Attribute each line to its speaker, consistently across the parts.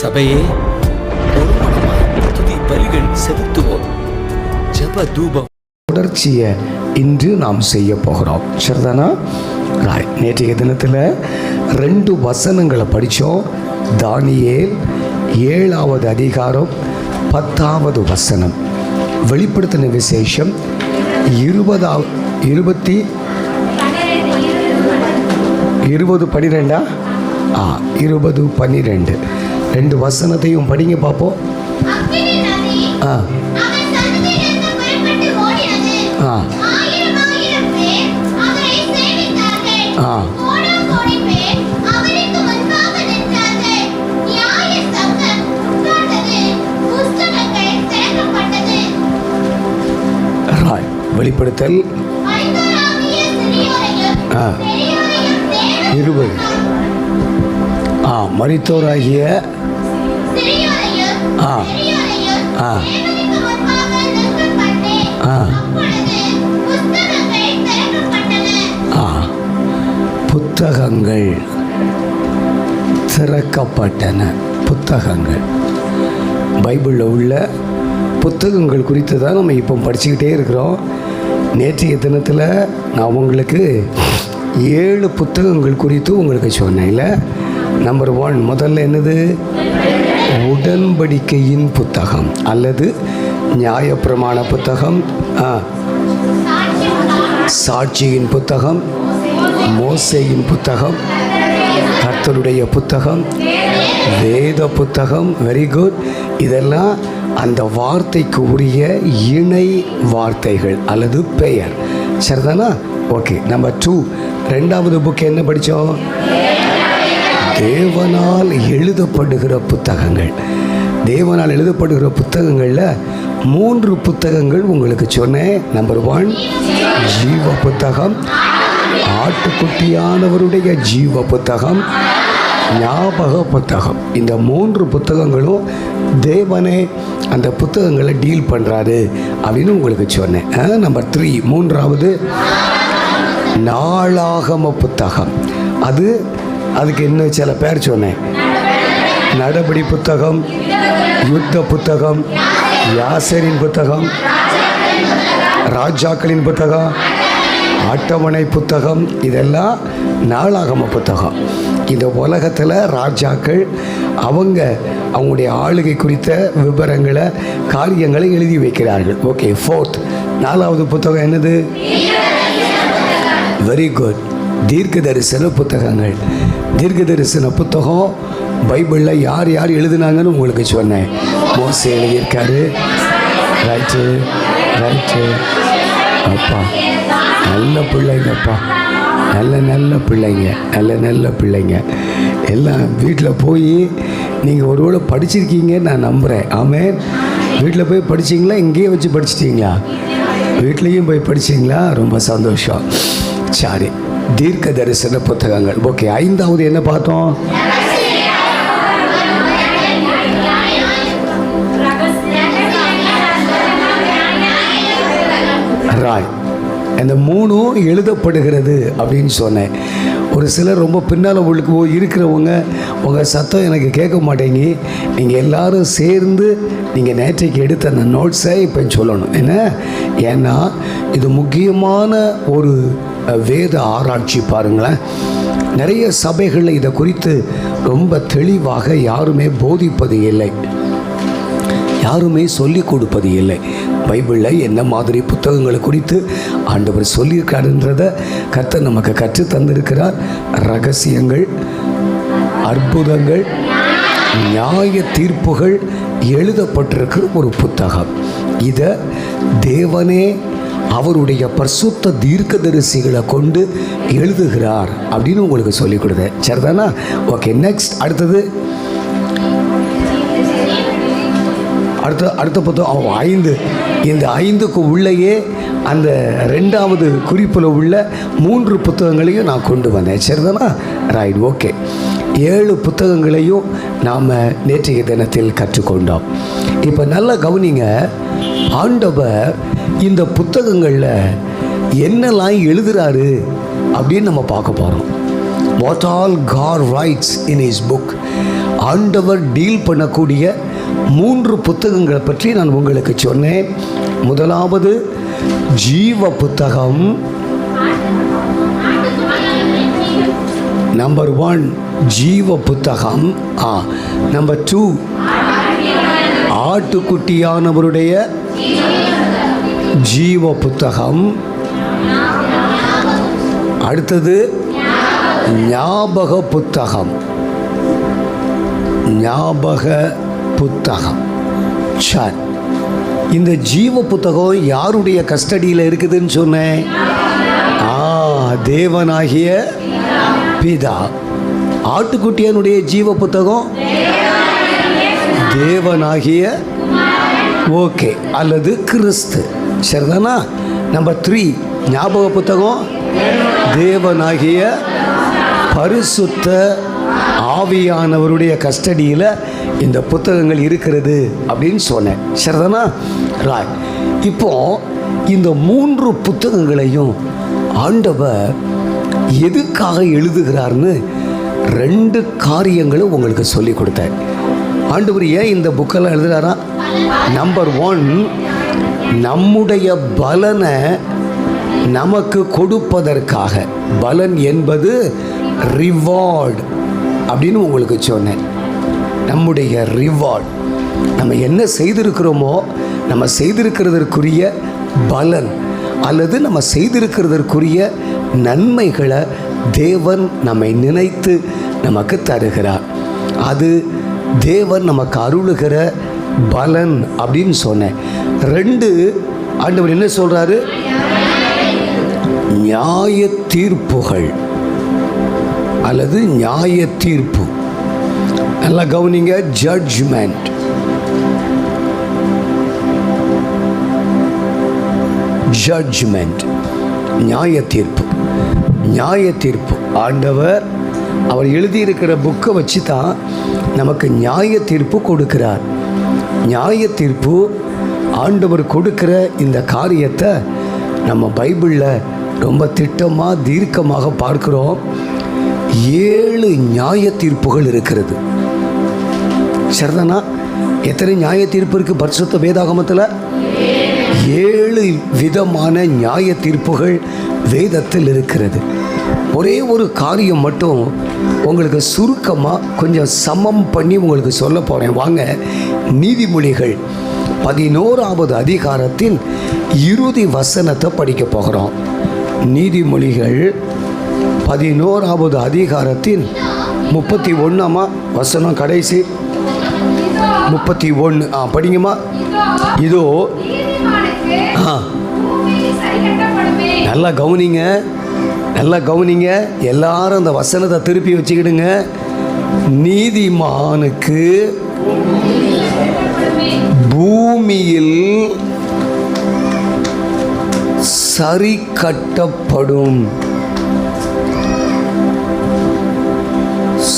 Speaker 1: சபையே ஒருமனமாய் துதி பலிகள் செலுத்துவோம். ஜெப தூபம்
Speaker 2: தொடர்ச்சியை இன்று நாம் செய்ய போகிறோம். சரிதானா? நேற்றைய தினத்தில் 2 வசனங்களை படித்தோம். தானியேல் 7வது அதிகாரம் 10வது வசனம். வெளிப்படுத்தின விசேஷம் 20:12 20:12 2 வசனத்தையும் படிங்க பார்ப்போம். வெளிப்படுத்தல் 20 மரித்தோராகிய புத்தகங்கள் திறக்கப்பட்டன. புத்தகங்கள் பைபிளில் உள்ள புத்தகங்கள் குறித்து தான் நம்ம இப்போ படிச்சுக்கிட்டே இருக்கிறோம். நேற்றைய தினத்தில் நான் உங்களுக்கு 7 புத்தகங்கள் குறித்து உங்களுக்கு சொன்னேன்ல. நம்பர் 1 முதல்ல என்னது? உடன்படிக்கையின் புத்தகம் அல்லது நியாயப்பிரமாண புத்தகம், சாட்சியின் புத்தகம், மோசேயின் புத்தகம், கர்த்தருடைய புத்தகம், வேத புத்தகம். Very good. இதெல்லாம் அந்த வார்த்தைக்கு உரிய இணை வார்த்தைகள் அல்லது பெயர். சரிதானா? ஓகே. நம்பர் 2 2வது புக் என்ன படித்தோம்? தேவனால் எழுதப்படுகிற புத்தகங்கள். தேவனால் எழுதப்படுகிற புத்தகங்களில் 3 புத்தகங்கள் உங்களுக்கு சொன்னேன். நம்பர் 1 ஜீவ புத்தகம், ஆட்டுக்குட்டியானவருடைய ஜீவ புத்தகம், ஞாபக புத்தகம். இந்த 3 புத்தகங்களும் தேவனே அந்த புத்தகங்களை டீல் பண்ணுறாரு அப்படின்னு உங்களுக்கு சொன்னேன். நம்பர் 3 3வது நாளாகம புத்தகம். அதுக்கு இன்னும் சில பேர் சொன்னேன். நடபடி புத்தகம், யுத்த புத்தகம், யாசரின் புத்தகம், ராஜாக்களின் புத்தகம், அட்டவணை புத்தகம். இதெல்லாம் நாளாகம புத்தகம். இந்த உலகத்தில் ராஜாக்கள் அவங்களுடைய ஆளுகை குறித்த விவரங்களை, காரியங்களை எழுதி வைக்கிறார்கள். ஓகே. 4th 4வது புத்தகம் என்னது? Very good. தீர்க்க தரிசன புத்தகங்கள். தீர்க்க தரிசன புத்தகம் பைபிளில் யார் யார் எழுதினாங்கன்னு உங்களுக்கு சொன்னேன். மோசே எழுதியிருக்காரு. ரைட்டு. அப்பா நல்ல பிள்ளைங்கப்பா, நல்ல பிள்ளைங்க எல்லாம் வீட்டில் போய் நீங்கள் ஒருவேளை படிச்சிருக்கீங்கன்னு நான் நம்புகிறேன். ஆமென். வீட்டில் போய் படிச்சிங்களா? இங்கேயே வச்சு படிச்சிட்டிங்களா? வீட்லேயும் போய் படிச்சிங்களா? ரொம்ப சந்தோஷம். சரி. தீர்க்க தரிசன புத்தகங்கள். ஓகே. 5வது என்ன பார்த்தோம்? ராய். இந்த 3 எழுதப்படுகிறது அப்படின்னு சொன்னேன். ஒரு சிலர் ரொம்ப பின்னால் உங்களுக்கு இருக்கிறவங்க உங்கள் சத்தம் எனக்கு கேட்க மாட்டேங்க. நீங்கள் எல்லோரும் சேர்ந்து நீங்கள் நேற்றைக்கு எடுத்த அந்த நோட்ஸை இப்போ சொல்லணும். ஏன்னா இது முக்கியமான ஒரு வேத ஆராய்ச்சி. பாருங்களேன், நிறைய சபைகளில் இதை குறித்து ரொம்ப தெளிவாக யாருமே போதிப்பது இல்லை, யாருமே சொல்லிக் கொடுப்பது இல்லை. பைபிளில் என்ன மாதிரி புத்தகங்களை குறித்து ஆண்டவர் சொல்லியிருக்காருன்றதை கர்த்தர் நமக்கு கற்று தந்திருக்கிறார். ரகசியங்கள், அற்புதங்கள், நியாய தீர்ப்புகள் எழுதப்பட்டிருக்கிற ஒரு புத்தகம். இதை தேவனே அவருடைய பரிசுத்த தீர்க்கதரிசிகளை கொண்டு எழுதுகிறார் அப்படின்னு உங்களுக்கு சொல்லிக் கொடுத்தேன். சரிதானா? ஓகே. நெக்ஸ்ட் அடுத்த புத்தகம் 5. இந்த 5க்கு உள்ளேயே அந்த 2வது குறிப்பில் உள்ள 3 புத்தகங்களையும் நான் கொண்டு வந்தேன். சரிதானா? ரைட். ஓகே. 7 புத்தகங்களையும் நாம் நேற்றைய தினத்தில் கற்றுக்கொண்டோம். இப்போ நல்லா கவனிங்க. ஆண்டவர் இந்த புத்தகங்களில் என்னெல்லாம் எழுதுறாரு அப்படின்னு நம்ம பார்க்க போகிறோம். What all God writes in his book. ஆண்டவர் டீல் பண்ணக்கூடிய 3 புத்தகங்களை பற்றி நான் உங்களுக்கு சொன்னேன். முதலாவது ஜீவ புத்தகம், நம்பர் 1 ஜீவ புத்தகம், நம்பர் 2 ஆட்டுக்குட்டியானவருடைய ஜீவ புத்தகம், அடுத்தது ஞாபக புத்தகம். ஞாபக புத்தகம். சரி, இந்த ஜீவ புத்தகம் யாருடைய கஸ்டடியில் இருக்குதுன்னு சொன்னேன்? தேவனாகிய பிதா. ஆட்டுக்குட்டியனுடைய ஜீவ புத்தகம் தேவனாகிய ஓகே அல்லது கிறிஸ்து. சரிதானா? நம்பர் 3 ஞாபக புத்தகம் தேவனாகிய பரிசுத்த ஆவியானவருடைய கஸ்டடியில் இந்த புத்தகங்கள் இருக்கிறது அப்படின்னு சொன்னேன். சரிதானா? ராய். இப்போ இந்த 3 புத்தகங்களையும் ஆண்டவர் எதுக்காக எழுதுகிறார்னு 2 காரியங்களும் உங்களுக்கு சொல்லி கொடுத்தேன். ஆண்டவர் ஏன் இந்த புக்கெல்லாம் எழுதுகிறாரா? நம்பர் 1 நம்முடைய பலனை நமக்கு கொடுப்பதற்காக. பலன் என்பது ரிவார்டு அப்படின்னு உங்களுக்கு சொன்னேன். நம்முடைய ரிவார்டு, நம்ம என்ன செய்திருக்கிறோமோ நம்ம செய்திருக்கிறதற்குரிய பலன் அல்லது நம்ம செய்திருக்கிறதற்குரிய நன்மைகளை தேவன் நம்மை நினைத்து நமக்கு தருகிறார். அது தேவன் நமக்கு அருளுகிற பலன் அப்படின்னு சொன்னேன். 2 ஆண்டவர் என்ன சொல்றாரு? நியாய தீர்ப்புகள் அல்லது நியாய தீர்ப்பு. நல்லா கவனிங்க. ஜட்ஜ்மெண்ட். ஜட்ஜ்மெண்ட், நியாய தீர்ப்பு. நியாய தீர்ப்பு ஆண்டவர் அவர் எழுதியிருக்கிற புக்கை வச்சு தான் நமக்கு நியாய தீர்ப்பு கொடுக்கிறார். நியாய தீர்ப்பு ஆண்டவர் கொடுக்கிற இந்த காரியத்தை நம்ம பைபிளில் ரொம்ப திட்டமாக தீர்க்கமாக பார்க்கிறோம். 7 நியாய தீர்ப்புகள் இருக்கிறது. சரிதானா? எத்தனை நியாய தீர்ப்பு இருக்குது பரிசுத்த வேதாகமத்தில்? 7 விதமான நியாய தீர்ப்புகள் வேதத்தில் இருக்கிறது. ஒரே ஒரு காரியம் மட்டும் உங்களுக்கு சுருக்கமாக கொஞ்சம் சமம் பண்ணி உங்களுக்கு சொல்ல போகிறேன். வாங்க, நீதிமொழிகள் 11வது அதிகாரத்தின் இறுதி வசனத்தை படிக்க போகிறோம். நீதிமொழிகள் 11வது அதிகாரத்தின் 31ஆம் வசனம், கடைசி 31. படிங்கம்மா. இதோ நல்லா கவனிங்க, நல்லா கவனிங்க. எல்லாரும் அந்த வசனத்தை திருப்பி வச்சுக்கிடுங்க. நீதிமானுக்கு பூமியில் சரி கட்டப்படும்.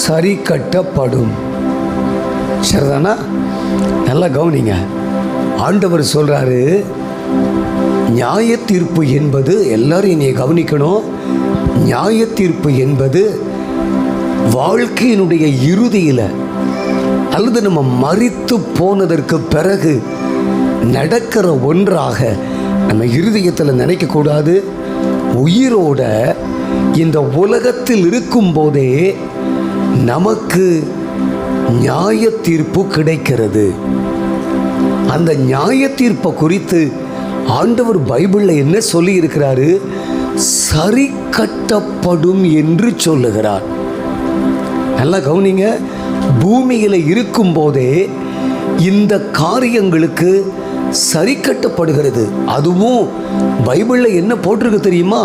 Speaker 2: சரி கட்டப்படும். சரிதானா? நல்லா கவனிங்க. ஆண்டவர் சொல்றாரு, நியாய தீர்ப்பு என்பது, எல்லாரும் நீ கவனிக்கணும், நியாய தீர்ப்பு என்பது வாழ்க்கையினுடைய இறுதியில் அல்லது நம்ம மரித்து போனதற்கு பிறகு நடக்கிற ஒன்றாக நம்ம இருதயத்தில் நினைக்கக்கூடாது. உயிரோட இந்த உலகத்தில் இருக்கும்போதே நமக்கு நியாய தீர்ப்பு கிடைக்கிறது. அந்த நியாய தீர்ப்பை குறித்து ஆண்டவர் பைபிளில் என்ன சொல்லி இருக்கிறாரு? சரி கட்டப்படும் என்று சொல்லுகிறார். நல்லா கவனிங்க. பூமியில் இருக்கும்போதே இந்த காரியங்களுக்கு சரி கட்டப்படுகிறது. அதுவும் பைபிளில் என்ன போட்டிருக்கு தெரியுமா?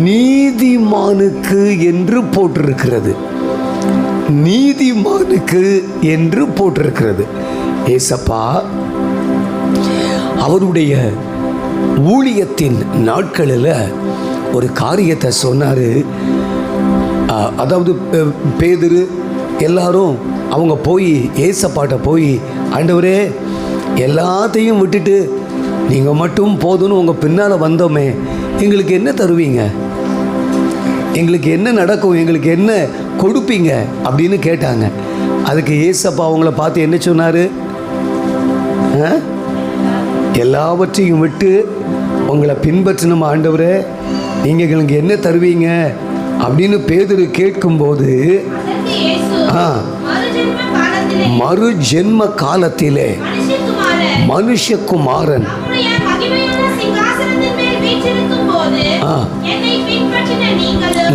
Speaker 2: நீதிமானுக்கு என்று போட்டிருக்கிறது. நீதிமானுக்கு என்று போட்டிருக்கிறது. ஏசப்பா அவருடைய ஊழியத்தின் நாட்களில் ஒரு காரியத்தை சொன்னார். அதாவது பேதுரு எல்லாரும் அவங்க போய் ஏசப்பாட்ட போய், ஆண்டவரே எல்லாத்தையும் விட்டுட்டு நீங்கள் மட்டும் போதும்னு உங்கள் பின்னால் வந்தோமே, எங்களுக்கு என்ன தருவீங்க? எங்களுக்கு என்ன நடக்கும்? எங்களுக்கு என்ன கொடுப்பீங்க அப்படின்னு கேட்டாங்க. அதுக்கு ஏசப்பா அவங்கள பார்த்து என்ன சொன்னார்? எல்லாவற்றையும் விட்டு உங்களை பின்பற்றின ஆண்டவரே, நீங்கள் எங்களுக்கு என்ன தருவீங்க அப்படின்னு பேதுரு கேட்கும்போது, மறு ஜென்ம காலத்திலே மனுஷகுமாரன்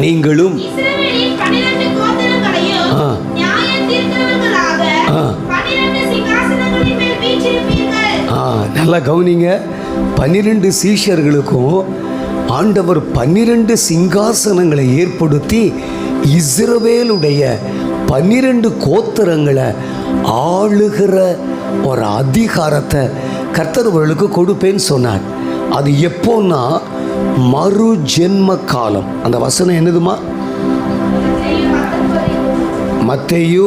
Speaker 2: நீங்களும் நல்லா கவனிங்க. 12 சீஷர்களுக்கும் ஆண்டவர் 12 சிங்காசனங்களை ஏற்படுத்தி இஸ்ரவேலுடைய 12 கோத்திரங்களை ஆளுகிற ஒரு அதிகாரத்தை கர்த்தர்களுக்கு கொடுப்பேன்னு சொன்னார். அது எப்போன்னா மறு ஜென்ம காலம். அந்த வசனம் என்னதுமா? மத்தேயு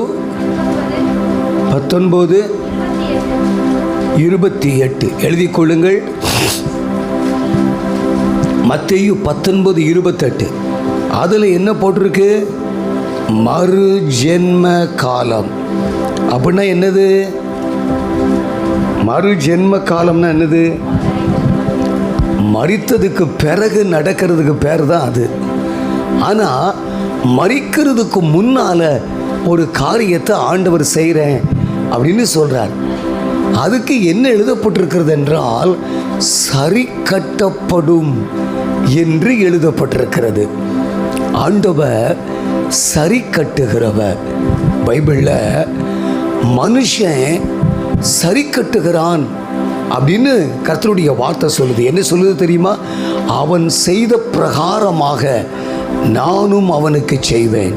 Speaker 2: 19:28 எழுதிக் கொள்ளுங்கள். மத்தேயு 19:28 அதில் என்ன போட்டிருக்கு? மறு ஜென்ம காலம். அப்படின்னா என்னது? மறு ஜென்ம காலம்னா என்னது? மரித்ததுக்கு பிறகு நடக்கிறதுக்கு பேர் தான் அது. ஆனால் மரிக்கிறதுக்கு முன்னால் ஒரு காரியத்தை ஆண்டவர் செய்கிறேன் அப்படின்னு சொல்கிறார். அதுக்கு என்ன எழுதப்பட்டிருக்கிறது என்றால் சரி கட்டப்படும் என்று எழுதப்பட்டிருக்கிறது. ஆண்டவர் சரி கட்டுகிறவர். பைபிளில் மனுஷன் சரி கட்டுகிறான் அப்படின்னு கர்த்தருடைய வார்த்தை சொல்லுது. என்ன சொல்லுது தெரியுமா? அவன் செய்த பிரகாரமாக நானும் அவனுக்கு செய்வேன்.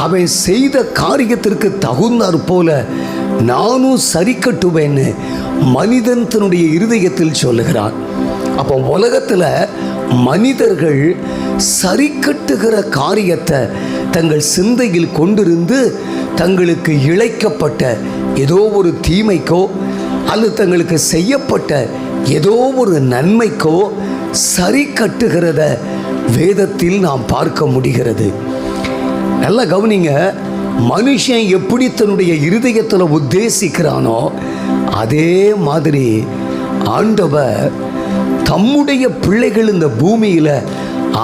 Speaker 2: அவன் செய்த காரியத்திற்கு தகுந்தாற் போல நானும் சரி கட்டுவேன்னு மனிதன் தன்னுடைய இருதயத்தில் சொல்லுகிறான். அப்போ உலகத்தில் மனிதர்கள் சரி கட்டுகிற காரியத்தை தங்கள் சிந்தையில் கொண்டிருந்து தங்களுக்கு இழைக்கப்பட்ட ஏதோ ஒரு தீமைக்கோ அல்லது தங்களுக்கு செய்யப்பட்ட ஏதோ ஒரு நன்மைக்கோ சரி கட்டுகிறத வேதத்தில் நாம் பார்க்க முடிகிறது. நல்லா கவனிங்க. மனுஷன் எப்படி தன்னுடைய இருதயத்தில் உத்தேசிக்கிறானோ அதே மாதிரி ஆண்டவர் தம்முடைய பிள்ளைகள் இந்த பூமியில்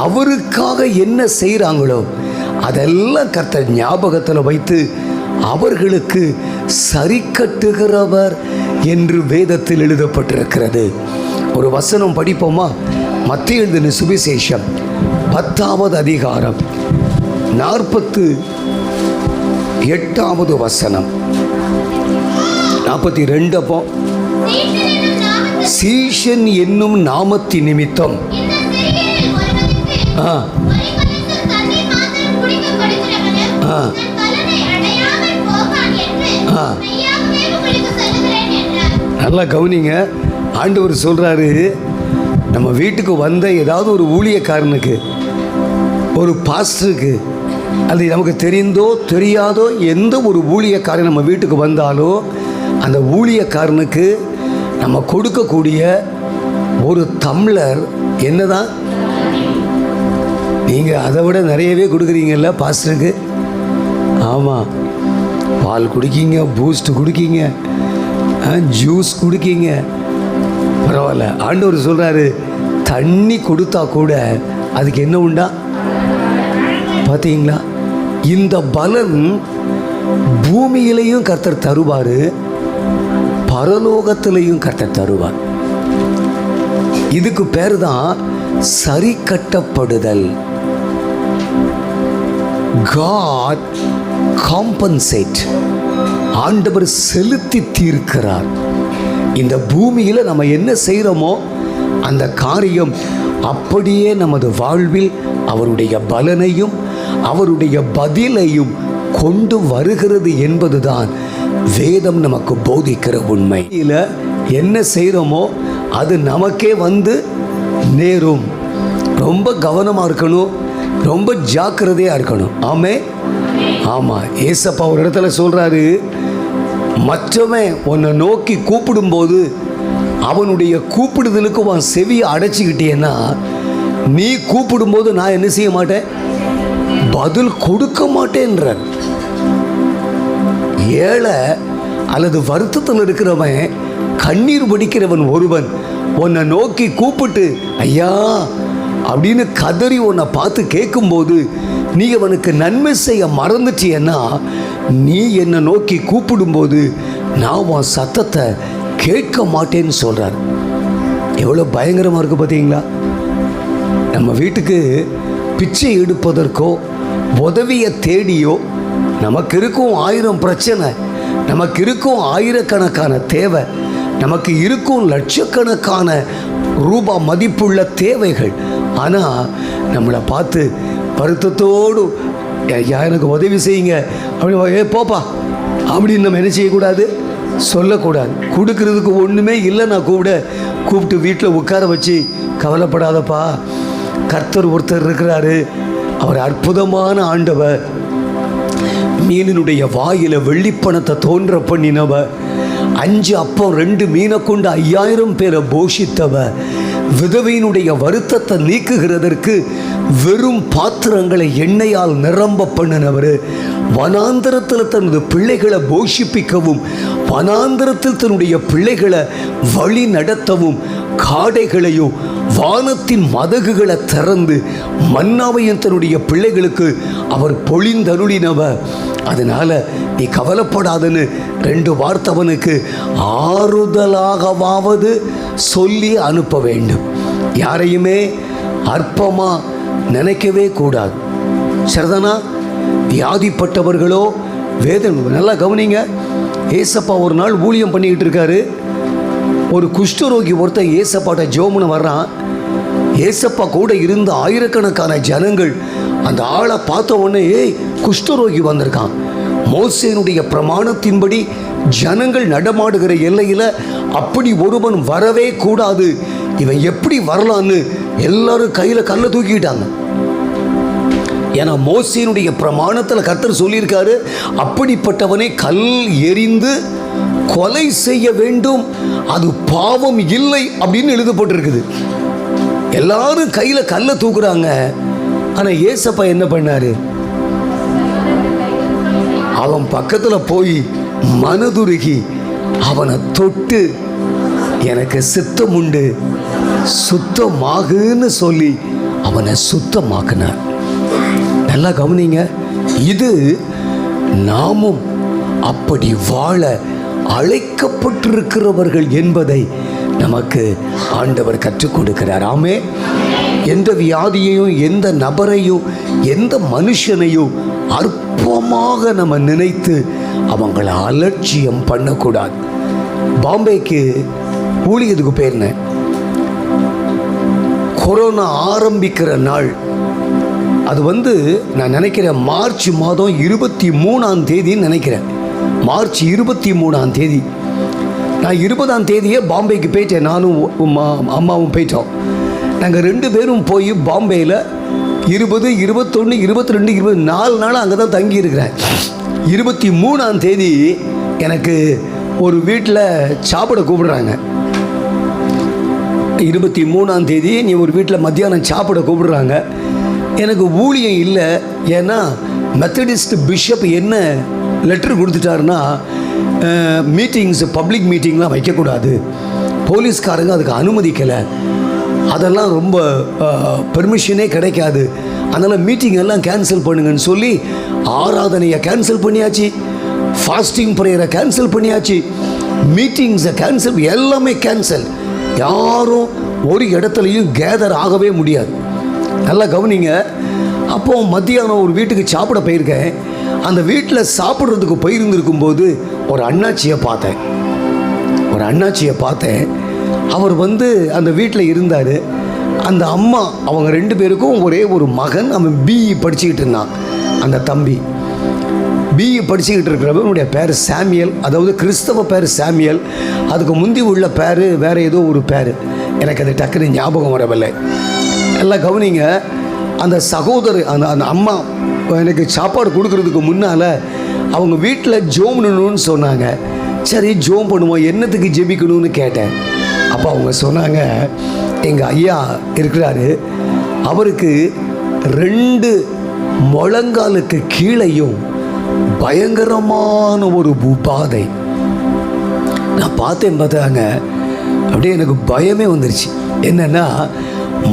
Speaker 2: அவருக்காக என்ன செய்கிறாங்களோ அதெல்லாம் கர்த்தர் ஞாபகத்தில் வைத்து அவர்களுக்கு சரி கட்டுகிறவர் என்று வேதத்தில் எழுதப்பட்டிருக்கிறது. ஒரு வசனம் படிப்போமா? மத்தேயு எழுதின சுவிசேஷம் 10வது அதிகாரம் 48வது வசனம் 42. அப்போ சீஷன் என்னும் நாமத்தின் நிமித்தம் நல்லா கவனிங்க. ஆண்டவர் சொல்றாரு, நம்ம வீட்டுக்கு வந்த ஏதாவது ஒரு ஊழியக்காரனுக்கு, ஒரு பாஸ்டருக்கு, அது நமக்கு தெரிந்தோ தெரியாதோ எந்த ஒரு ஊழியக்காரன் நம்ம வீட்டுக்கு வந்தாலோ அந்த ஊழியக்காரனுக்கு நம்ம கொடுக்கக்கூடிய ஒரு டம்ளர் என்னதான்? நீங்கள் அதை விட நிறையவே கொடுக்குறீங்கல்ல பாஸ்டருக்கு. ஆமாம், பால் குடிக்கீங்க, பூஸ்ட் குடிக்கீங்க, ஜூஸ் குடிக்கீங்க, பரவாயில்ல. ஆண்டவர் சொல்கிறாரு, தண்ணி கொடுத்தா கூட அதுக்கு என்ன உண்டா? பார்த்தீங்களா? இந்த பலன் பூமியிலையும் கர்த்தர் தருவார், பரலோகத்திலையும் கர்த்தர் தருவார். இதுக்கு பேர் தான் சரி கட்டப்படுதல். God compensate. ஆண்டவர் செலுத்தி தீர்க்கிறார். இந்த பூமியில் நம்ம என்ன செய்கிறோமோ அந்த காரியம் அப்படியே நமது வாழ்வில் அவருடைய பலனையும் அவருடைய பதிலையும் கொண்டு வருகிறது என்பதுதான் வேதம் நமக்கு போதிக்கிற உண்மை. என்ன செய்கிறோமோ அது நமக்கே வந்து நேரும். ரொம்ப கவனமாக இருக்கணும், ரொம்ப ஜாக்கிரதையாக இருக்கணும். ஆமாம், ஏசப்பா ஒரு இடத்துல சொல்கிறாரு, மற்றவன் உன்னை நோக்கி கூப்பிடும்போது அவனுடைய கூப்பிடுதலுக்கு உன் செவியை அடைச்சிக்கிட்டேன்னா நீ கூப்பிடும்போது நான் என்ன செய்ய மாட்டேன்? பதில் கொடுக்க மாட்டேன்ற. ஏழை அல்லது வருத்தத்தில் இருக்கிறவன், கண்ணீர் வடிக்கிறவன் ஒருவன் உன்னை நோக்கி கூப்பிட்டு ஐயா அப்படின்னு கதறி உன்னை பார்த்து கேட்கும்போது நீ அவனுக்கு நன்மை செய்ய மறந்துட்டியன்னா, நீ என்னை நோக்கி கூப்பிடும்போது நான் உன் சத்தத்தை கேட்க மாட்டேன்னு சொல்கிறார். எவ்வளோ பயங்கரமாக இருக்குது பார்த்தீங்களா? நம்ம வீட்டுக்கு பிச்சை எடுப்பதற்கோ உதவியை தேடியோ நமக்கு இருக்கும் 1000 பிரச்சனை, நமக்கு இருக்கும் ஆயிரக்கணக்கான தேவை, நமக்கு இருக்கும் லட்சக்கணக்கான ரூபாய் மதிப்புள்ள தேவைகள். ஆனால் நம்மளை பார்த்து வருத்தத்தோடு ஐயா எனக்கு உதவி செய்யுங்க அப்படி போப்பா அப்படின்னு நம்ம என்ன செய்யக்கூடாது, சொல்லக்கூடாது. கொடுக்கறதுக்கு ஒன்றுமே இல்லைன்னா கூட கூப்பிட்டு வீட்டில் உட்கார வச்சு கவலைப்படாதப்பா, கர்த்தர் ஒருத்தர் இருக்கிறாரு, அவர் அற்புதமான ஆண்டவர், மீனினுடைய வாயில வெள்ளிப்பணத்தை தோன்ற பண்ணினவர், 5 அப்பம் 2 மீனை கொண்டு 5000 பேரை போஷித்தவர், விதவையினுடைய வருத்தத்தை நீக்குகிறதற்கு வெறும் பாத்திரங்களை எண்ணெயால் நிரம்ப பண்ணினவர், வனாந்தரத்தில் தனது பிள்ளைகளை போஷிப்பிக்கவும் வனாந்தரத்தில் தன்னுடைய பிள்ளைகளை வழி நடத்தவும் காடைகளையும் வானத்தின் மதகுகளை திறந்து மன்னாவையும் தன்னுடைய பிள்ளைகளுக்கு அவர் பொழிந்தருளினவர். அதனால நீ கவலைப்படாதன்னு 2 வார்த்தை அவனுக்கு ஆறுதலாகவாவது சொல்லி அனுப்ப வேண்டும். யாரையுமே அற்பமா நினைக்கவே கூடாது. சரிதானா? வியாதிப்பட்டவர்களோ வேதனை. நல்லா கவனிங்க. ஏசப்பா ஒரு நாள் ஊழியம் பண்ணிக்கிட்டு இருக்காரு. ஒரு குஷ்டரோகி ஒருத்தன் ஏசப்பாட்ட ஜோமுன்னு வர்றான். ஏசப்பா கூட இருந்த ஆயிரக்கணக்கான ஜனங்கள் அந்த ஆளை பார்த்த உடனே குஷ்டரோகி வந்திருக்கான். மோசேனுடைய பிரமாணத்தின்படி ஜனங்கள் நடமாடுகிற எல்லையில் அப்படி ஒருவன் வரவே கூடாது, இவன் எப்படி வரலான்னு எல்லாரும் கையில் கல்லை தூக்கிட்டாங்க. ஏன்னா மோசேனுடைய பிரமாணத்தில் கர்த்தர் சொல்லியிருக்காரு, அப்படிப்பட்டவனை கல் எறிந்து கொலை செய்ய வேண்டும், அது பாவம் இல்லை அப்படின்னு எழுதப்பட்டிருக்குது. எல்லாரும் கையில் கல்லை தூக்குறாங்க. ஆனால் ஏசப்பா என்ன பண்ணாரு? அவன் பக்கத்தில் போய் மனதுருகி அவனை தொட்டு எனக்கு சித்தம் உண்டு சுத்தமாகுன்னு சொல்லி அவனை சுத்தமாக்குனார். நல்லா கவனிங்க. இது நாமும் அப்படி வாழ அழைக்கப்பட்டிருக்கிறவர்கள் என்பதை நமக்கு ஆண்டவர் கற்றுக் கொடுக்கிறார். ஆமே. எந்த வியாதியையும் எந்த நபரையும் எந்த மனுஷனையும் அற்பமாக நம்ம நினைத்து அவங்கள அலட்சியம் பண்ணக்கூடாது. பாம்பேக்கு ஊழியத்துக்கு போயிருந்தேன். கொரோனா ஆரம்பிக்கிற நாள் அது நான் நினைக்கிறேன் மார்ச் மாதம் 23ஆம் தேதின்னு நினைக்கிறேன். மார்ச் 23ஆம் தேதி. நான் 20ஆம் தேதியே பாம்பேக்கு போயிட்டேன். நானும் அம்மாவும் போயிட்டோம். நாங்கள் 2 பேரும் போய் பாம்பேயில் 20, 21, 22, 24 நாள் அங்கே தான் தங்கி இருக்கிறேன். 23ஆம் தேதி எனக்கு ஒரு வீட்டில் சாப்பிட கூப்பிடுறாங்க. 23ஆம் தேதி நீ ஒரு வீட்டில் மத்தியானம் சாப்பிட கூப்பிடுறாங்க. எனக்கு ஊழியம் இல்லை. ஏன்னா மெத்தடிஸ்ட் பிஷப் என்ன லெட்டர் கொடுத்துட்டாருன்னா, மீட்டிங்ஸ் பப்ளிக் மீட்டிங்லாம் வைக்கக்கூடாது, போலீஸ்காரங்க அதுக்கு அனுமதிக்கலை, அதெல்லாம் ரொம்ப பெர்மிஷனே கிடைக்காது, அதனால் மீட்டிங் எல்லாம் கேன்சல் பண்ணுங்கன்னு சொல்லி ஆராதனையை கேன்சல் பண்ணியாச்சு, ஃபாஸ்டிங் ப்ரேயரை கேன்சல் பண்ணியாச்சு, மீட்டிங்ஸை கேன்சல், எல்லாமே கேன்சல். யாரும் ஒரு இடத்துலையும் கேதர் ஆகவே முடியாது. நல்லா கவனிங்க. அப்போது மத்தியானம் ஒரு வீட்டுக்கு சாப்பிட போயிருக்கேன். அந்த வீட்டில் சாப்பிட்றதுக்கு போயிருந்துருக்கும்போது ஒரு அண்ணாச்சியை பார்த்தேன். அவர் அந்த வீட்டில் இருந்தார். அந்த அம்மா அவங்க 2 பேருக்கும் ஒரே ஒரு மகன். அவன் பிஇ படிச்சுக்கிட்டு இருந்தான். அந்த தம்பி பிஇ படிச்சுக்கிட்டு இருக்கிறவனுடைய பேர் சாமியல், அதாவது கிறிஸ்தவ பேர் சாமியல். அதுக்கு முந்தி உள்ள பேர் வேறு ஏதோ ஒரு பேர், எனக்கு அது டக்குன்னு ஞாபகம் வரவில்லை. எல்லாம் கவனிங்க. அந்த சகோதரர் அந்த அம்மா எனக்கு சாப்பாடு கொடுக்கறதுக்கு முன்னால் அவங்க வீட்டில் ஜோம்னு சொன்னாங்க. சரி ஜோம் பண்ணுவோம், என்னத்துக்கு ஜெபிக்கணும்னு கேட்டேன். அப்போ அவங்க சொன்னாங்க, எங்கள் ஐயா இருக்கிறாரு, அவருக்கு 2 முழங்காலுக்கு கீழையும் பயங்கரமான ஒரு உபாதை. நான் பார்த்தாங்க, அப்படியே எனக்கு பயமே வந்துருச்சு. என்னன்னா,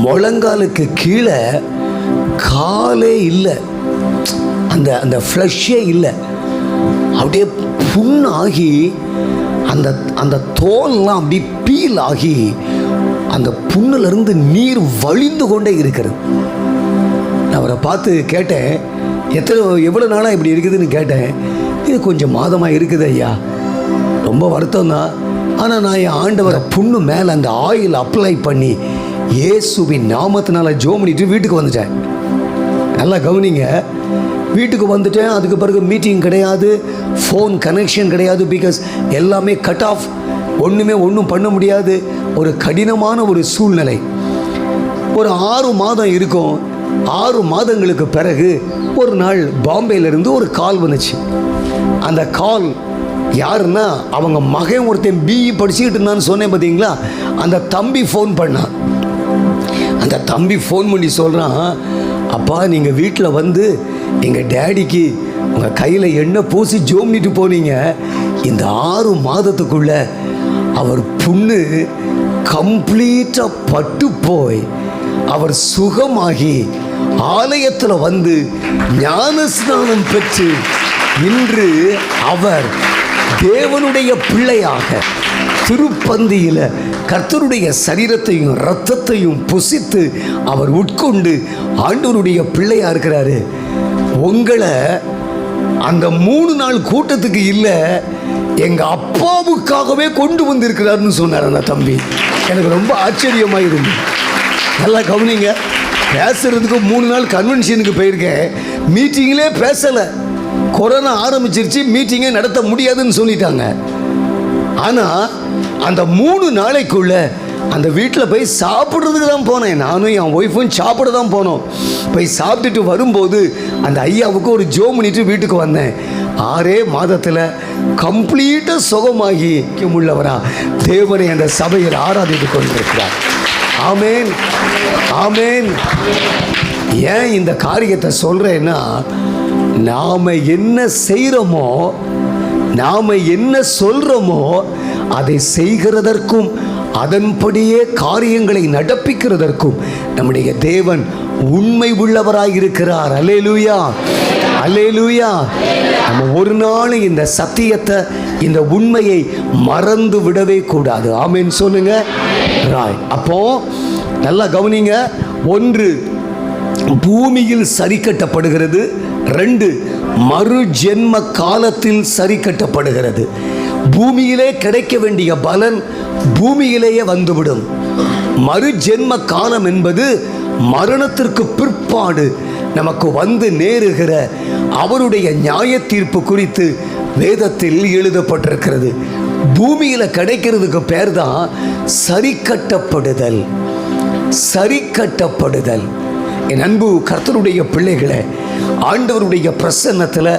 Speaker 2: முழங்காலுக்கு கீழே காலே இல்லை, அந்த அந்த ஃப்ளஷ்ஷே இல்லை. அப்படியே புண்ணாகி அந்த அந்த தோல்லாம் அப்படி பீல் ஆகி அந்த புண்ணிலிருந்து நீர் வழிந்து கொண்டே இருக்கிறது. நான் அவரை பார்த்து கேட்டேன், எவ்வளோ நாளாக இப்படி இருக்குதுன்னு கேட்டேன். இது கொஞ்சம் மாதமாக இருக்குது ஐயா, ரொம்ப வருத்தம் தான். ஆனால் நான் என் ஆண்டவரை புண்ணு மேலே அந்த ஆயில் அப்ளை பண்ணி இயேசுவின் நாமத்தினால ஜெபம் பண்ணிட்டு வீட்டுக்கு வந்துட்டேன். நல்லா கவனிங்க, வீட்டுக்கு வந்துட்டேன். அதுக்கு பிறகு மீட்டிங் கிடையாது, ஃபோன் கனெக்ஷன் கிடையாது. பிகாஸ் எல்லாமே கட் ஆஃப், ஒன்றும் பண்ண முடியாது. ஒரு கடினமான ஒரு சூழ்நிலை. ஒரு 6 மாதம் இருக்கும். 6 மாதங்களுக்கு பிறகு ஒரு நாள் பாம்பேலேருந்து ஒரு கால் வந்துச்சு. அந்த கால் யாருன்னா, அவங்க மகன் ஒருத்தன் பிஇ படிச்சுக்கிட்டு இருந்தான்னு சொன்னேன் பார்த்தீங்களா, அந்த தம்பி ஃபோன் பண்ணான். அந்த தம்பி ஃபோன் பண்ணி சொல்கிறான், அப்பா நீங்கள் வீட்டில் வந்து எங்கள் டேடிக்கு உங்கள் கையில் எண்ணெய் பூசி ஜெபம் பண்ணிட்டு போனீங்க. இந்த 6 மாதத்துக்குள்ள அவர் புண்ணு கம்ப்ளீட்டாக பட்டு போய் அவர் சுகமாகி ஆலயத்தில் வந்து ஞானஸ்நானம் பெற்று இன்று அவர் தேவனுடைய பிள்ளையாக திருப்பந்தியில் கர்த்தருடைய சரீரத்தையும் இரத்தத்தையும் புசித்து அவர் உட்கொண்டு ஆண்டவருடைய பிள்ளையா இருக்கிறாரு. உங்களை அந்த 3 நாள் கூட்டத்துக்கு இல்லை, எங்க அப்பாவுக்காகவே கொண்டு வந்திருக்கிறாருன்னு சொன்னார் அந்த தம்பி. எனக்கு ரொம்ப ஆச்சரியமாக இருந்தது. நல்லா கவனிங்க, பேசுறதுக்கு 3 நாள் கன்வென்ஷனுக்கு போயிருக்கேன், மீட்டிங்லே பேசலை. கொரோனா ஆரம்பிச்சிருச்சு, மீட்டிங்கே நடத்த முடியாதுன்னு சொல்லிட்டாங்க. ஆனால் அந்த 3 நாளைக்குள்ள அந்த வீட்டில் போய் சாப்பிட்றதுக்கு தான் போனேன். நானும் என் ஒய்ஃபும் சாப்பிட தான் போனோம். போய் சாப்பிட்டுட்டு வரும்போது அந்த ஐயாவுக்கு ஒரு ஜெபம் பண்ணிட்டு வீட்டுக்கு வந்தேன். 6 மாதத்தில் கம்ப்ளீட்டாக சுகமாகி உள்ளவரா தேவனை அந்த சபையில் ஆராதித்து கொண்டிருக்கிறார். ஆமேன், ஆமேன். ஏன் இந்த காரியத்தை சொல்கிறேன்னா, நாம் என்ன செய்கிறோமோ, நாம் என்ன சொல்கிறோமோ அதை செய்கிறதற்கும் அதன்படியே காரியங்களை நடப்பிக்கிறதற்கும் நம்முடைய தேவன் உண்மை உள்ளவராயிருக்கிறார். அல்லேலூயா, அல்லேலூயா. நம்ம ஒரு நாள் இந்த சத்தியத்தை, இந்த உண்மையை மறந்து விடவே கூடாது. ஆமென் சொல்லுங்க. ராய். அப்போ நல்லா கவனிங்க. 1, பூமியில் சரி கட்டப்படுகிறது. 2, மறு ஜென்ம காலத்தில் சரி கட்டப்படுகிறது. பூமியிலே கிடைக்க வேண்டிய பலன் பூமியிலேயே வந்துவிடும். மறு ஜென்ம காலம் என்பது மரணத்திற்கு பிற்பாடு நமக்கு வந்து நேருகிற அவருடைய நியாய தீர்ப்பு குறித்து வேதத்தில் எழுதப்பட்டிருக்கிறது. பூமியில் கிடைக்கிறதுக்கு பேர் தான் சரி கட்டப்படுதல். சரி கட்டப்படுதல். என் அன்பு கர்த்தருடைய பிள்ளைகளை, ஆண்டவருடைய பிரசன்னத்தில்